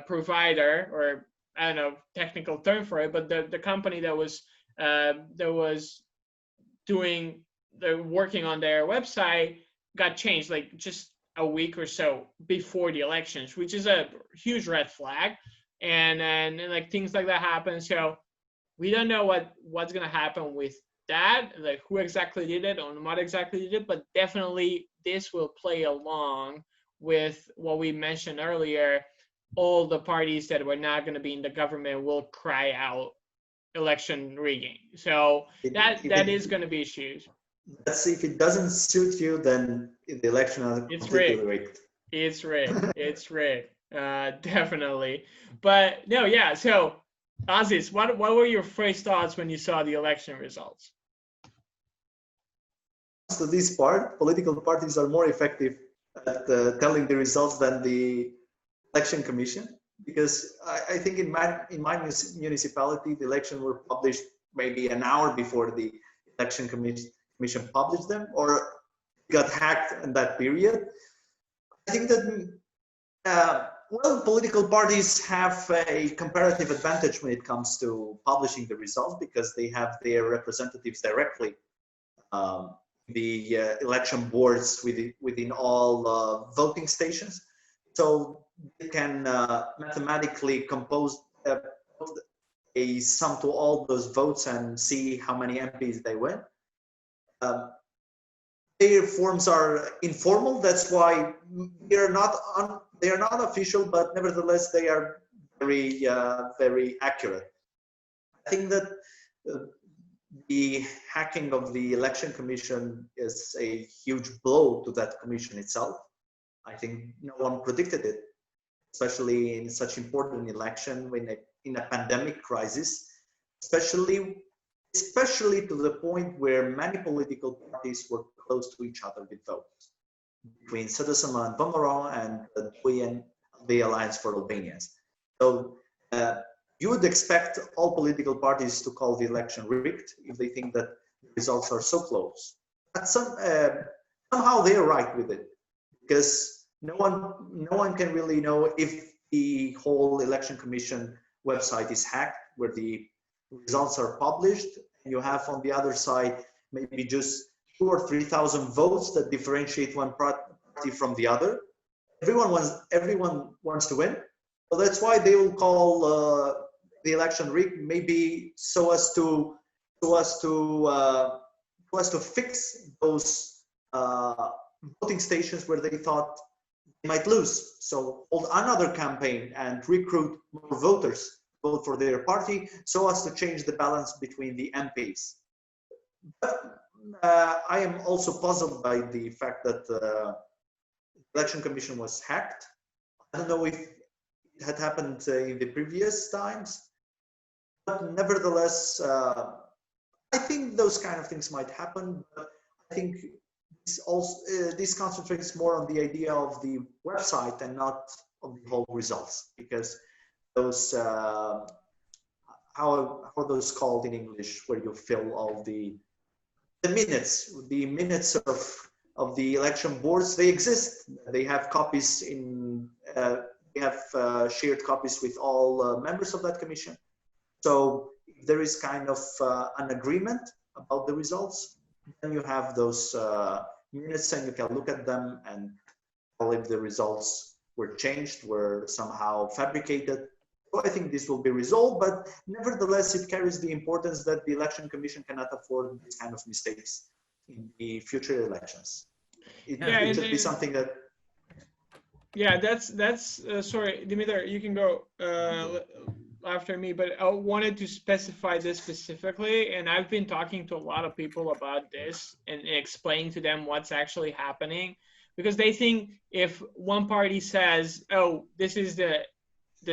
provider, or I don't know, technical term for it, but the company that was working on their website got changed like just a week or so before the elections, which is a huge red flag. And like things like that happen. So we don't know what's gonna happen with that, like who exactly did it or what exactly did it, but definitely this will play along with what we mentioned earlier. All the parties that were not going to be in the government will cry out election rigging. So that is going to be issues. Let's see, if it doesn't suit you, then the election is completely rigged. It's rigged. It's rigged. Definitely. But no, yeah. So Aziz, what were your first thoughts when you saw the election results? To this part, political parties are more effective at telling the results than the election commission, because I think in my municipality, the elections were published maybe an hour before the election commission published them, or got hacked in that period. I think that well, political parties have a comparative advantage when it comes to publishing the results, because they have their representatives directly the election boards within all voting stations, so they can mathematically compose a sum to all those votes and see how many MPs they win. Their forms are informal. That's why they are not official, but nevertheless they are very accurate. I think that the hacking of the election commission is a huge blow to that commission itself. I think no one predicted it, especially in such important election in a pandemic crisis, especially to the point where many political parties were close to each other with votes, between Sedesama and Vomero and the Alliance for Albanians. So you would expect all political parties to call the election rigged if they think that the results are so close. But somehow they are right with it, because no one can really know if the whole election commission website is hacked, where the results are published. You have on the other side maybe just 2,000 or 3,000 votes that differentiate one party from the other. Everyone wants to win, so that's why they will call the election rigged, maybe so as to fix those voting stations where they thought they might lose. So hold another campaign and recruit more voters to vote for their party, so as to change the balance between the MPs. But I am also puzzled by the fact that the election commission was hacked. I don't know if it had happened in the previous times, but nevertheless, I think those kind of things might happen. But I think this concentrates more on the idea of the website and not on the whole results, because those how are those called in English, where you fill all the minutes of the election boards? They exist. They have copies they have shared copies with all members of that commission. So if there is kind of an agreement about the results, then you have those minutes and you can look at them and tell if the results were changed, were somehow fabricated. So I think this will be resolved, but nevertheless, it carries the importance that the election commission cannot afford this kind of mistakes in the future elections. It should be something that. Yeah, that's sorry, Dimitar, you can go after me, but I wanted to specify this specifically, and I've been talking to a lot of people about this and explaining to them what's actually happening, because they think if one party says, oh, this is the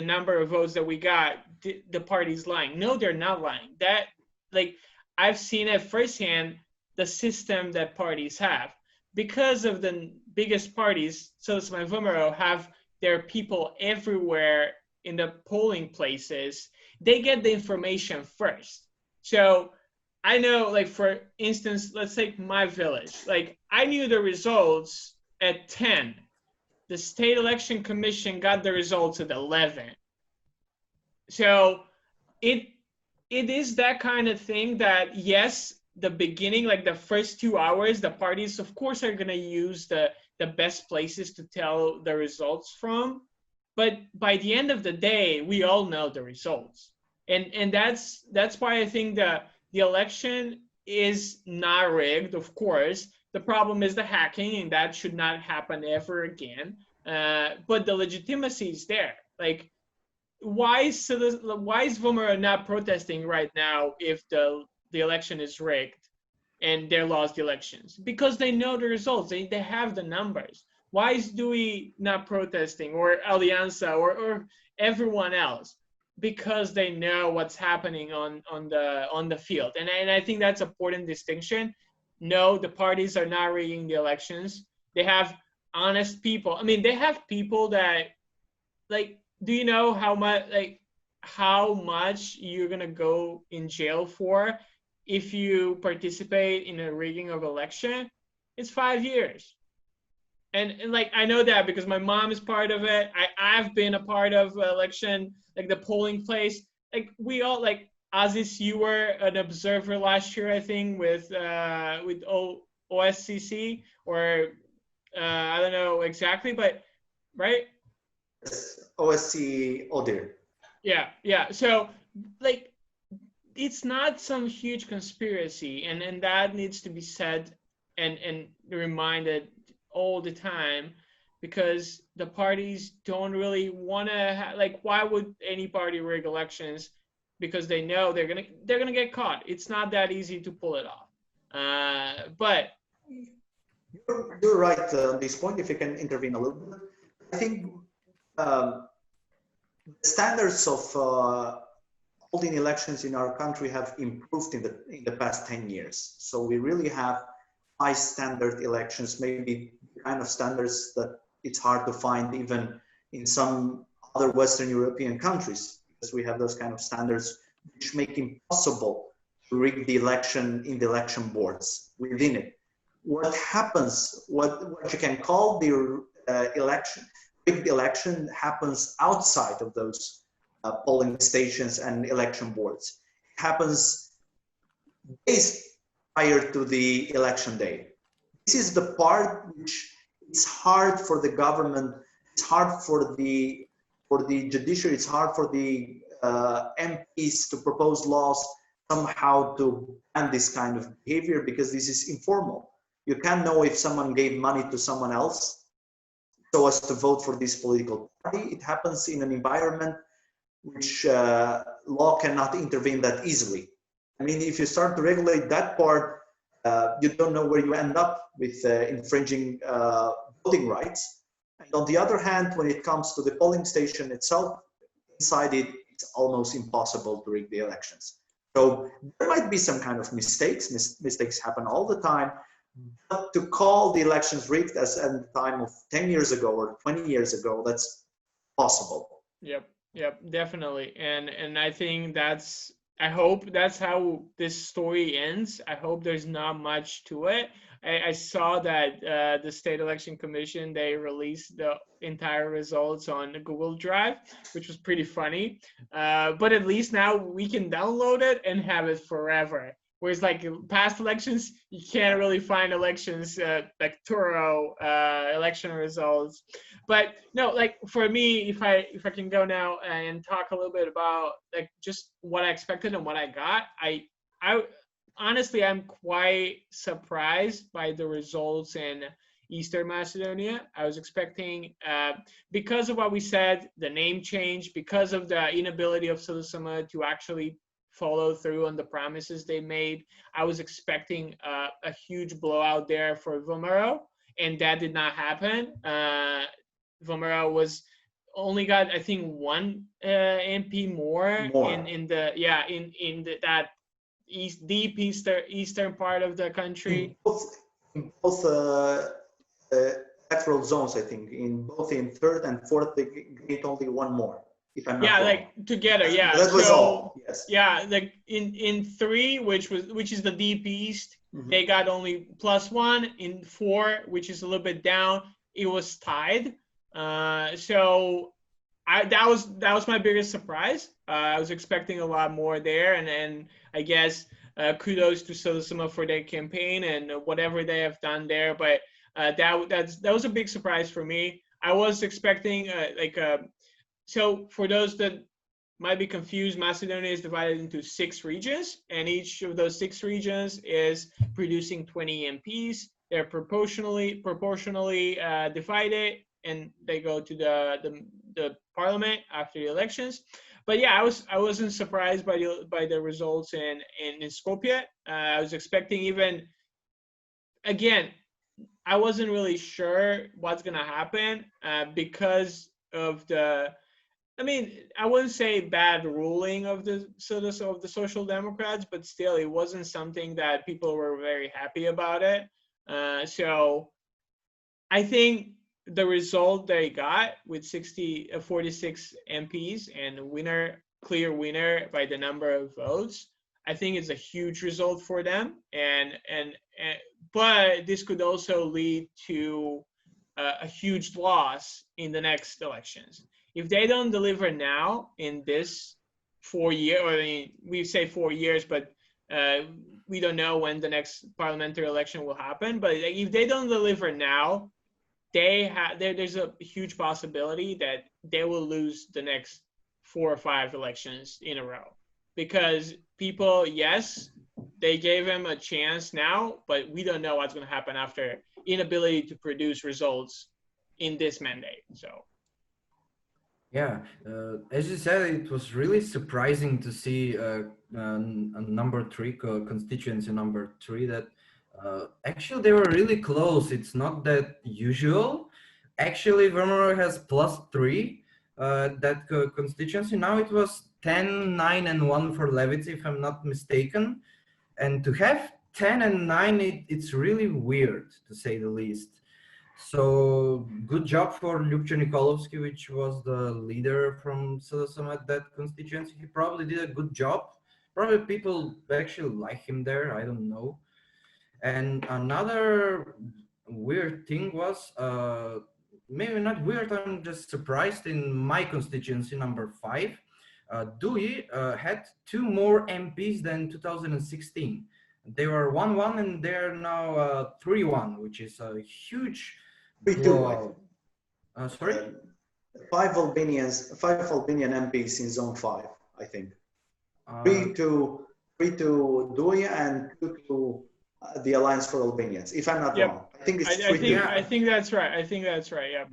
number of votes that we got, the party's lying. No, they're not lying. That, like, I've seen it firsthand, the system that parties have. Because of the biggest parties, Sedesama and Vomero, have their people everywhere in the polling places, they get the information first. So I know, like, for instance, let's take my village. Like, I knew the results at 10. The state election commission got the results at 11. So it is that kind of thing that, yes, the beginning, like the first 2 hours, the parties, of course, are going to use the best places to tell the results from. But by the end of the day, we all know the results. And that's why I think the election is not rigged, of course. The problem is the hacking, and that should not happen ever again. But the legitimacy is there. Like, why is Vomero not protesting right now if the election is rigged and they lost the elections? Because they know the results. They have the numbers. Why is Dewey not protesting, or Alianza, or everyone else? Because they know what's happening on the field. And I think that's an important distinction. No, the parties are not rigging the elections. They have honest people. I mean, they have people that like, do you know how much you're gonna go in jail for if you participate in a rigging of election? It's 5 years. And like, I know that because my mom is part of it. I've been a part of election, like the polling place. Like we all, like Aziz, you were an observer last year, I think, with OSCC, or I don't know exactly, but right? OSC Odir. Yeah. So like, it's not some huge conspiracy, and that needs to be said and reminded all the time, because the parties don't really want to like, why would any party rig elections? Because they know they're gonna get caught. It's not that easy to pull it off. But You're right on this point. If you can intervene a little bit, I think the standards of holding elections in our country have improved in the past 10 years. So we really have high standard elections, maybe kind of standards that it's hard to find even in some other Western European countries, because we have those kind of standards which make it impossible to rig the election in the election boards within it. What happens, what you can call the rigged election happens outside of those polling stations and election boards. It happens days prior to the election day. This is the part which it's hard for the government, it's hard for the judiciary, it's hard for the MPs to propose laws somehow to ban this kind of behavior, because this is informal. You can't know if someone gave money to someone else so as to vote for this political party. It happens in an environment which law cannot intervene that easily. I mean, if you start to regulate that part, you don't know where you end up with infringing voting rights. And on the other hand, when it comes to the polling station itself, inside it, it's almost impossible to rig the elections. So there might be some kind of mistakes. Mistakes happen all the time. But to call the elections rigged as at the time of 10 years ago or 20 years ago, that's possible. Yep, definitely. And I think I hope that's how this story ends. I hope there's not much to it. I saw that the State Election Commission, they released the entire results on Google Drive, which was pretty funny. But at least now we can download it and have it forever. Whereas like past elections, you can't really find elections like thorough election results. But no, like for me, if I can go now and talk a little bit about like just what I expected and what I got, I honestly, I'm quite surprised by the results in Eastern Macedonia. I was expecting, because of what we said, the name change, because of the inability of Sulejmani to actually follow through on the promises they made, I was expecting a huge blowout there for Vomero, and that did not happen. Vomero was only got, I think, one MP more. in that deep eastern part of the country. In both electoral zones, I think, in both in third and fourth, they get only one more. If I'm not wrong. Like together, yeah. That was all. Yes. Yeah, like in 3, which is the deep east, they got only +1. In 4, which is a little bit down, it was tied. So that was my biggest surprise. I was expecting a lot more there, and I guess kudos to Sulejmani for their campaign and whatever they have done there. But that was a big surprise for me. I was expecting so for those that might be confused, Macedonia is divided into 6 regions, and each of those 6 regions is producing 20 MPs. They're proportionally divided, and they go to the parliament after the elections. But yeah, I wasn't surprised by the results in Skopje. I was expecting, even again, I wasn't really sure what's gonna happen because of I wouldn't say bad ruling of the Social Democrats, but still, it wasn't something that people were very happy about it. So I think the result they got with 46 MPs and clear winner by the number of votes, I think it's a huge result for them. But this could also lead to a huge loss in the next elections. If they don't deliver now in this 4 year, or I mean, we say 4 years, but we don't know when the next parliamentary election will happen. But if they don't deliver now, there's a huge possibility that they will lose the next 4 or 5 elections in a row, because people, yes, they gave him a chance now, but we don't know what's going to happen after inability to produce results in this mandate. So yeah, as you said, it was really surprising to see a number 3 constituency, number 3, that actually they were really close. It's not that usual. Actually, Vomero has +3 that constituency. Now it was 10, 9, and 1 for Levice, if I'm not mistaken. And to have 10 and 9, it's really weird, to say the least. So good job for Ljubcho Nikolovsky, which was the leader from SDSM at that constituency. He probably did a good job. Probably people actually like him there, I don't know. And another weird thing was, maybe not weird, I'm just surprised, in my constituency, number 5, Dewey had 2 more MPs than 2016. They were 1-1 and they're now 3-1, which is a huge 3-2. Sorry? 5 Albanian MPs in Zone 5, I think. 3 to Duya and 2 to the Alliance for Albanians, if I'm not wrong. I think it's 3-2. I think that's right. I think that's right. Yeah.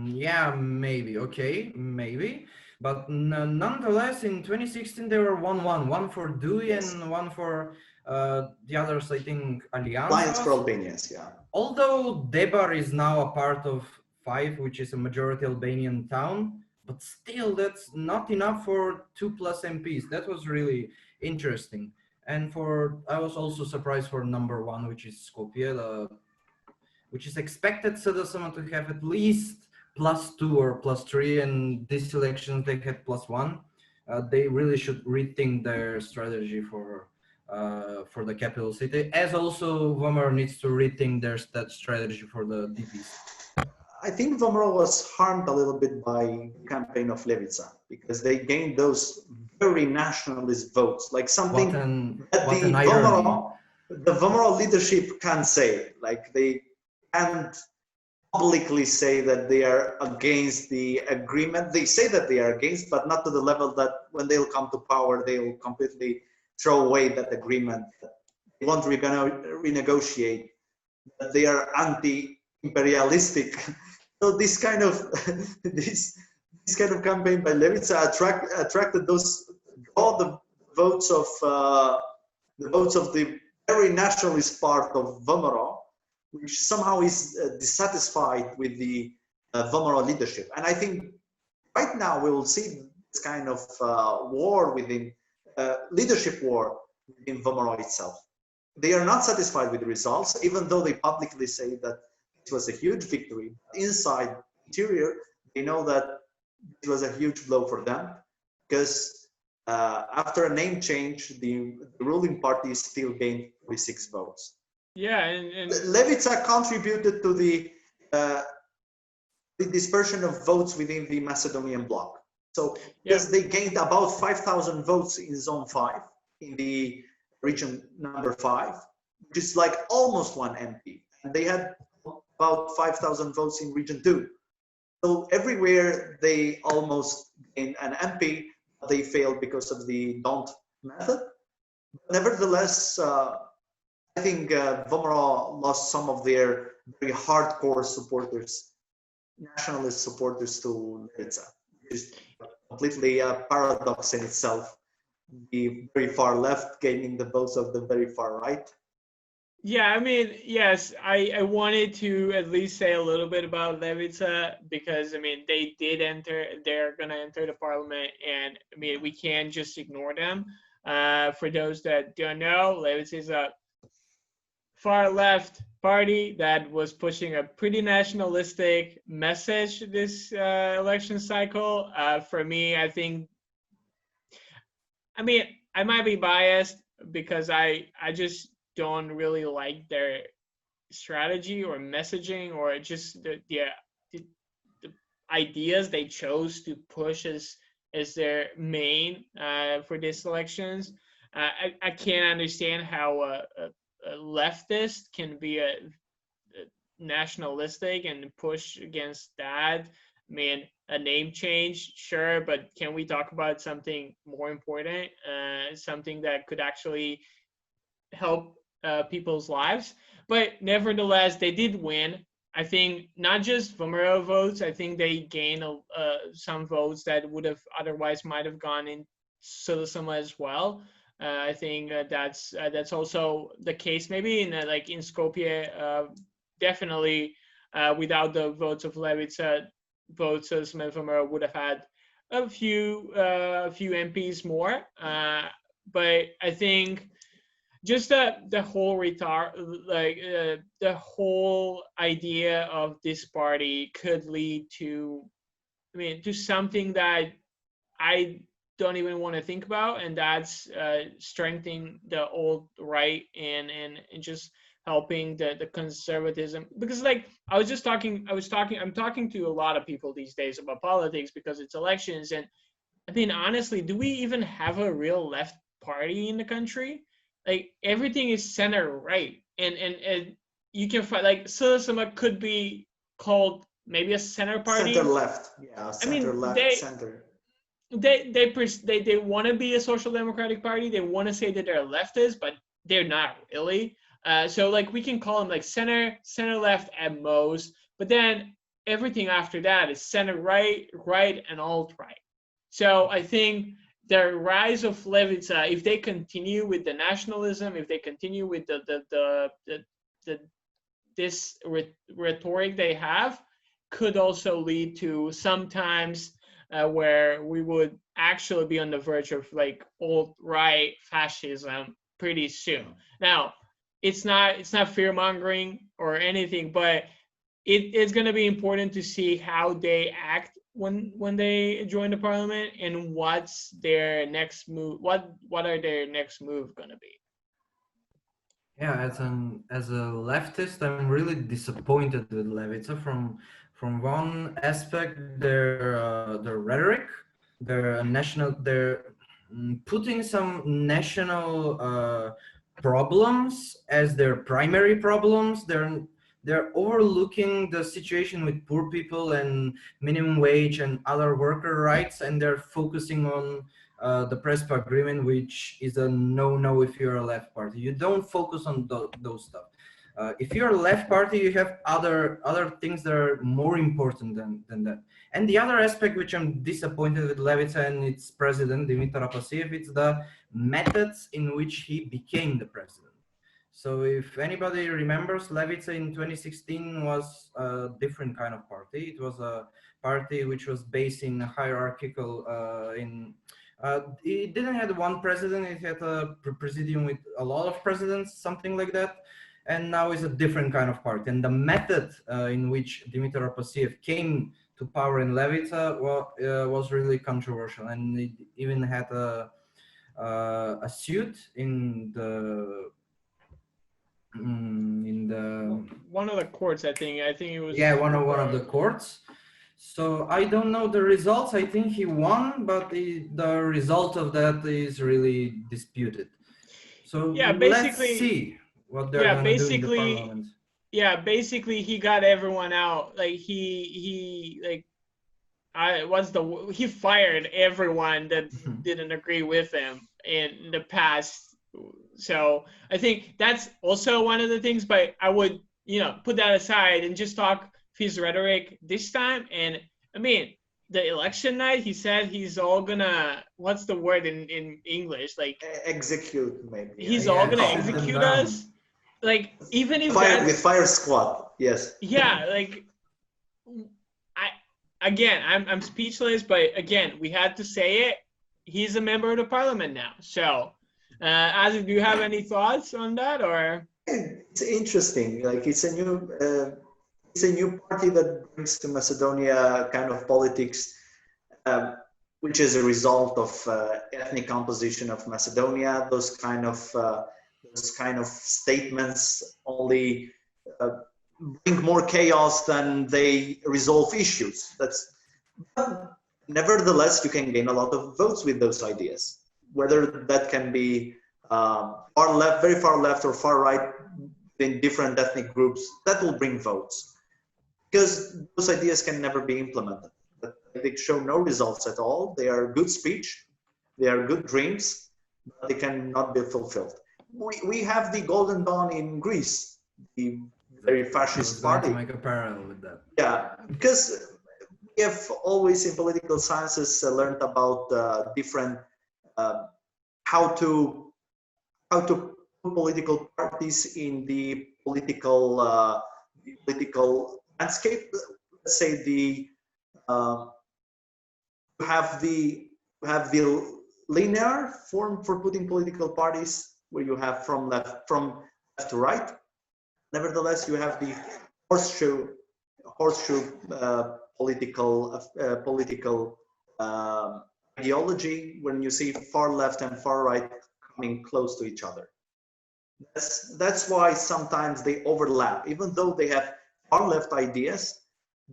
Yeah, maybe. Okay, maybe. But nonetheless, in 2016, they were 1-1. 1 for Dewey, yes, and 1 for the others, I think, Alliance for Albanians, yeah. Although Debar is now a part of 5, which is a majority Albanian town, but still that's not enough for 2+ MPs. That was really interesting. And I was also surprised for number 1, which is Skopje, which is expected SDSM to have at least +2 or +3, and this election they had +1. They really should rethink their strategy for the capital city, as also Vomero needs to rethink that strategy for the DPs. I think Vomero was harmed a little bit by the campaign of Levica, because they gained those very nationalist votes, like something that the Vomero leadership can't say. Like, they can't publicly say that they are against the agreement. They say that they are against, but not to the level that when they'll come to power, they'll completely throw away that agreement. They won't renegotiate. That they are anti-imperialistic. So this kind of this kind of campaign by Levica attracted all the votes of the very nationalist part of Vomero, which somehow is dissatisfied with the Vomero leadership. And I think right now we will see this kind of war within leadership war within Vomero itself. They are not satisfied with the results, even though they publicly say that it was a huge victory. Inside, interior, they know that it was a huge blow for them, because after a name change, the ruling party still gained 46 votes. Yeah, and Levica contributed to the dispersion of votes within the Macedonian bloc. So yes, they gained about 5,000 votes in Zone 5, in the region number 5, which is like almost 1 MP. And they had about 5,000 votes in region 2. So everywhere they almost gained an MP, but they failed because of the don't method. Nevertheless, I think Vomero lost some of their very hardcore supporters, nationalist supporters, to Levica, which is completely a paradox in itself. The very far left gaining the votes of the very far right. Yeah, I mean, yes, I wanted to at least say a little bit about Levica, because I mean they're gonna enter the parliament, and I mean we can't just ignore them. For those that don't know, Levica is a far left party that was pushing a pretty nationalistic message this election cycle. For me, I think, I mean, I might be biased because I just don't really like their strategy or messaging, or just the ideas they chose to push as their main for these elections. I can't understand how a leftist can be a nationalistic and push against that. I mean, a name change, sure, but can we talk about something more important, something that could actually help people's lives? But nevertheless, they did win. I think not just Vomero votes. I think they gained some votes that would have otherwise might have gone in Sulejmani as well. I think that's also the case. Maybe in like in Skopje, definitely without the votes of Levica, votes Sulejmani and Vomero would have had a few MPs more. But I think just the whole the whole idea of this party could lead to, I mean, to something that I don't even want to think about, and that's strengthening the old right and just helping the conservatism. Because like I'm talking to a lot of people these days about politics because it's elections, and I mean, honestly, do we even have a real left party in the country? Like everything is center right, and you can find like Sulejmani could be called maybe a center party. Center left, yeah, center left, center. They want to be a social democratic party. They want to say that they're leftists, but they're not really. So like we can call them like center left at most, but then everything after that is center right, and alt right. So I think the rise of Levica, if they continue with the nationalism, if they continue with this rhetoric they have, could also lead to sometimes where we would actually be on the verge of like alt-right fascism pretty soon. Now, it's not fear mongering or anything, but it's going to be important to see how they act when they join the parliament, and what's their next move. What are their next move going to be? Yeah, as a leftist, I'm really disappointed with Levica from one aspect, their rhetoric, they're putting some national problems as their primary problems. They're overlooking the situation with poor people and minimum wage and other worker rights, and they're focusing on the Prespa agreement, which is a no-no if you're a left party. You don't focus on those stuff. If you're a left party, you have other things that are more important than that. And the other aspect which I'm disappointed with Levica and its president, Dimitar Apasiev, it's the methods in which he became the president. So if anybody remembers, Levica in 2016 was a different kind of party. It was a party which was based in hierarchical, it didn't have one president, it had a presidium with a lot of presidents, something like that. And now it's a different kind of party. And the method in which Dimitar Apasiev came to power in Levica was really controversial. And it even had a suit in the one of the courts. I think it was, yeah, one of the courts. So I don't know the results. I think he won, but the result of that is really disputed. So yeah, let's see what they're going to do in the parliament. Yeah, basically he got everyone out. Like he fired everyone that didn't agree with him in the past. So I think that's also one of the things, but I would, put that aside and just talk his rhetoric this time. And I mean, the election night, he said he's all gonna, what's the word in English? Like execute, maybe. He's all gonna execute us. Like even if with fire squad, yes. Yeah, like I'm speechless, but again, we had to say it. He's a member of the parliament now. So, Aziz, do you have any thoughts on that, or? It's interesting. Like it's a new party that brings to Macedonia kind of politics, which is a result of ethnic composition of Macedonia. Those kind of statements only bring more chaos than they resolve issues. Nevertheless, you can gain a lot of votes with those ideas. Whether that can be far left, very far left, or far right in different ethnic groups, that will bring votes. Because those ideas can never be implemented. They show no results at all. They are good speech, they are good dreams, but they cannot be fulfilled. We have the Golden Dawn in Greece, the very fascist party. To make a parallel with that. Yeah, because we have always in political sciences learned about different how to put political parties in the political landscape. Let's say have the linear form for putting political parties, where you have from left to right. Nevertheless, you have the horseshoe political ideology, when you see far left and far right coming close to each other. That's why sometimes they overlap, even though they have far left ideas.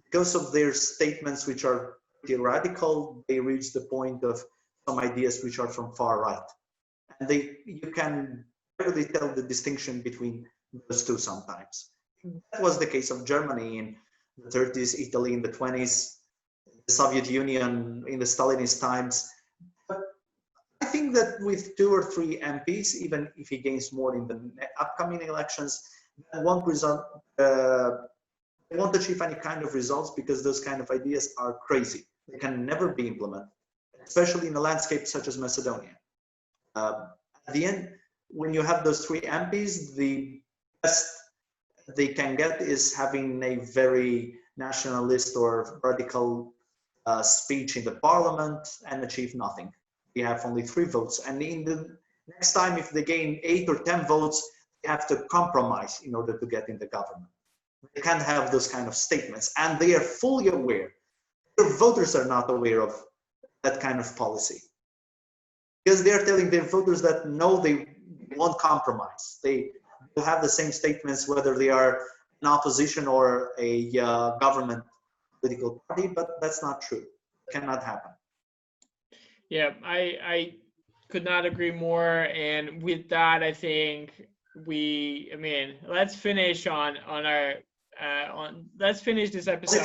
Because of their statements, which are pretty radical, they reach the point of some ideas which are from far right, and you can really tell the distinction between those two sometimes. That was the case of Germany in the 30s, Italy in the 20s, the Soviet Union in the Stalinist times. But I think that with 2 or 3 MPs, even if he gains more in the upcoming elections, that won't achieve any kind of results, because those kind of ideas are crazy. They can never be implemented, especially in a landscape such as Macedonia. At the end, when you have those 3 MPs, the best they can get is having a very nationalist or radical speech in the parliament and achieve nothing. They have only 3 votes, and in the next time, if they gain 8 or 10 votes, they have to compromise in order to get in the government. They can't have those kind of statements, and they are fully aware. Their voters are not aware of that kind of policy, because they are telling their voters that no, they won't compromise. They will have the same statements whether they are in opposition or a government political party, but that's not true. It cannot happen. Yeah, I could not agree more. And with that, I think let's finish on our let's finish this episode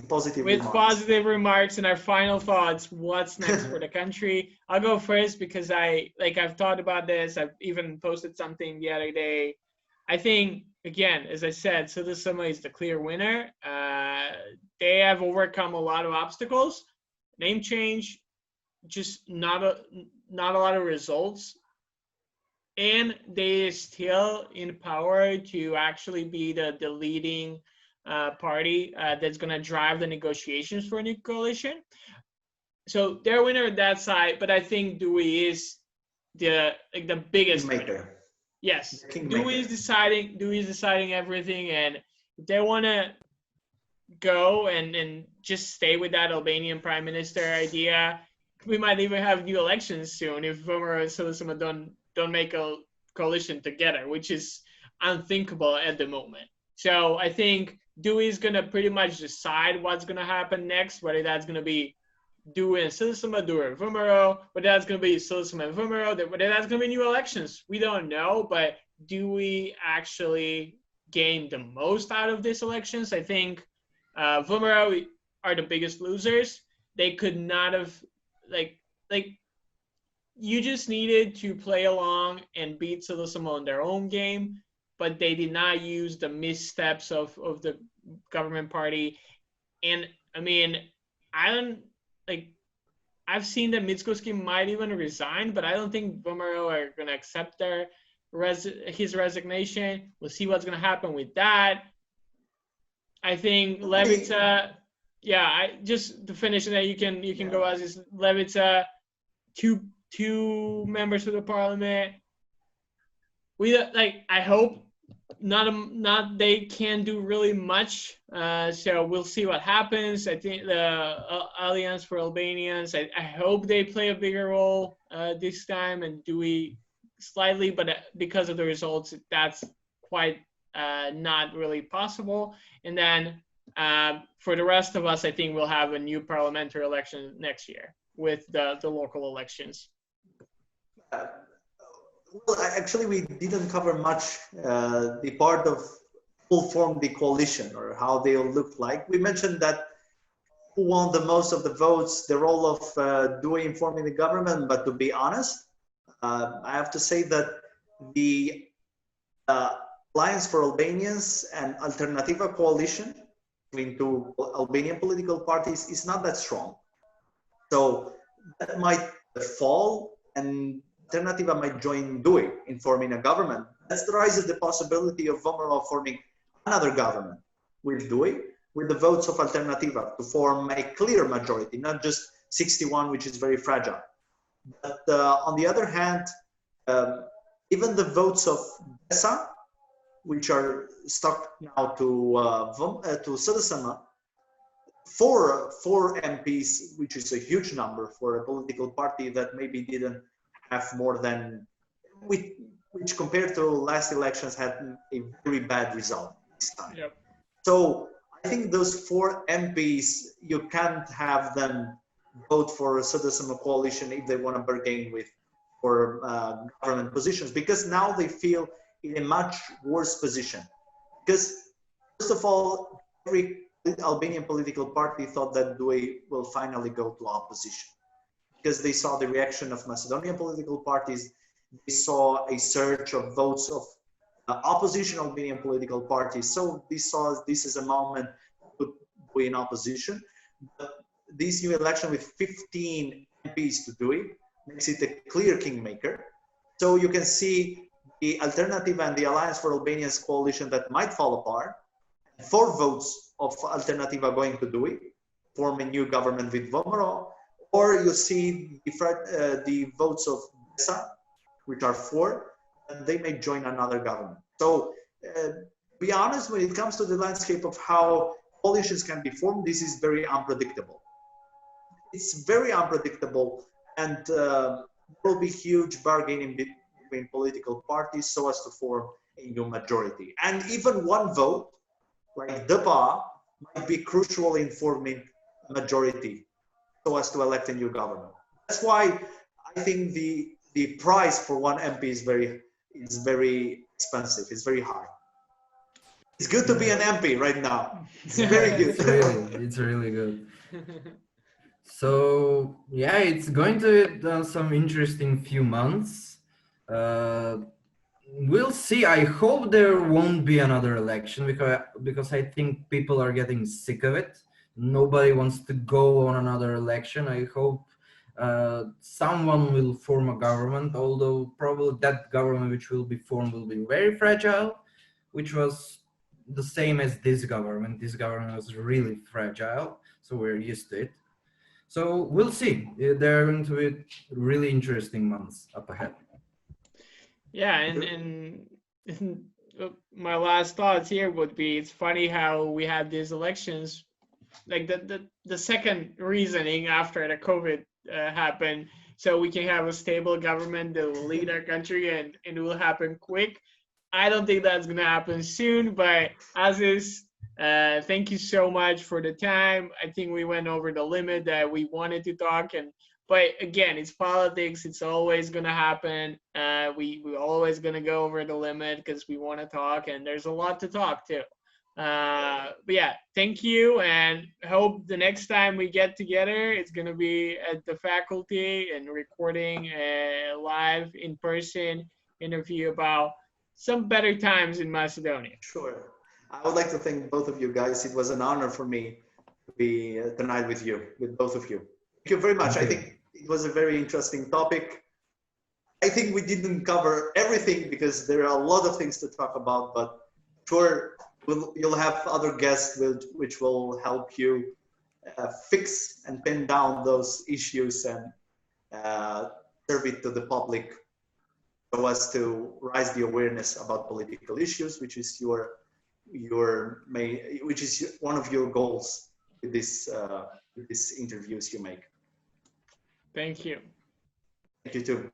Positive with positive remarks and our final thoughts. What's next for the country? I'll go first because I've thought about this. I've even posted something the other day. I think, again, as I said, Sulejmani is the clear winner. They have overcome a lot of obstacles. Name change, just not a lot of results. And they are still in power to actually be the leading party that's going to drive the negotiations for a new coalition. So they're winner on that side, but I think Dewey is the biggest winner. Yes, Dewey is deciding everything, and if they want to go and just stay with that Albanian prime minister idea, we might even have new elections soon if Vomero and Sulejmani don't make a coalition together, which is unthinkable at the moment. So I think Dewey is going to pretty much decide what's going to happen next, whether that's going to be Dewey and Sulejmani, Dewey and Vomero, whether that's going to be Sulejmani and Vomero, whether that's going to be new elections. We don't know, but Dewey actually gained the most out of these elections. I think Vomero are the biggest losers. They could not have, you just needed to play along and beat Sulejmani on their own game, but they did not use the missteps of the government party. And I've seen that Mickoski might even resign, but I don't think Vomero are going to accept his resignation. We'll see what's going to happen with that. I think Levica, just to finish, and then you can go as is. Levica, two members of the parliament. I hope not they can do really much. So we'll see what happens. I think the Alliance for Albanians, I hope they play a bigger role this time, and Dewey slightly, but because of the results, that's quite not really possible. And then for the rest of us, I think we'll have a new parliamentary election next year with the local elections. Well, actually, we didn't cover much the part of who formed the coalition or how they'll look like. We mentioned that who won the most of the votes, the role of Dewey in forming the government, but to be honest, I have to say that the Alliance for Albanians and Alternativa coalition between two Albanian political parties is not that strong. So that might fall, and Alternativa might join Dewey in forming a government. That raises the possibility of Vomero forming another government with Dewey, with the votes of Alternativa to form a clear majority, not just 61, which is very fragile. But on the other hand, even the votes of DESA, which are stuck now to Sudasama, four MPs, which is a huge number for a political party that maybe didn't have more than, which compared to last elections had a very bad result this time. Yep. So I think those 4 MPs, you can't have them vote for a Sudasama coalition if they want to bargain with for government positions, because now they feel in a much worse position. Because first of all, every Albanian political party thought that Dewey will finally go to opposition, because they saw the reaction of Macedonian political parties. They saw a surge of votes of opposition Albanian political parties. So they saw this as a moment to put Dewey in opposition. But this new election with 15 MPs to Dewey makes it a clear kingmaker. So you can see the Alternativa and the Alliance for Albanians coalition that might fall apart. 4 votes of Alternativa going to Dewey, form a new government with Vomero, or you see the votes of DESA, which are 4, and they may join another government. So, to be honest, when it comes to the landscape of how coalitions can be formed, this is very unpredictable. It's very unpredictable, and there will be huge bargaining between political parties so as to form a new majority. And even one vote, like DPA, might be crucial in forming a majority so as to elect a new government. That's why I think the price for one MP is very expensive. It's very high. It's good to be an MP right now. It's very good. It's really good. So yeah, it's going to be some interesting few months. We'll see. I hope there won't be another election because I think people are getting sick of it. Nobody wants to go on another election. I hope someone will form a government, although probably that government which will be formed will be very fragile, which was the same as this government. This government was really fragile, so we're used to it. So we'll see. There are going to be really interesting months up ahead. Yeah, and my last thoughts here would be, it's funny how we had these elections, like the second reasoning after the COVID happened, so we can have a stable government that will lead our country, and it will happen quick. I don't think that's gonna happen soon, but Aziz, thank you so much for the time. I think we went over the limit that we wanted to talk, but again, it's politics. It's always gonna happen. We're always gonna go over the limit because we want to talk, and there's a lot to talk too. But yeah, thank you, and hope the next time we get together, it's gonna be at the faculty and recording a live in-person interview about some better times in Macedonia. Sure. I would like to thank both of you guys. It was an honor for me to be tonight with you, with both of you. Thank you very much. I think it was a very interesting topic. I think we didn't cover everything because there are a lot of things to talk about, but sure, you'll have other guests which will help you fix and pin down those issues and serve it to the public so as to raise the awareness about political issues, which is your main, which is one of your goals with this interviews you make. Thank you. Thank you too.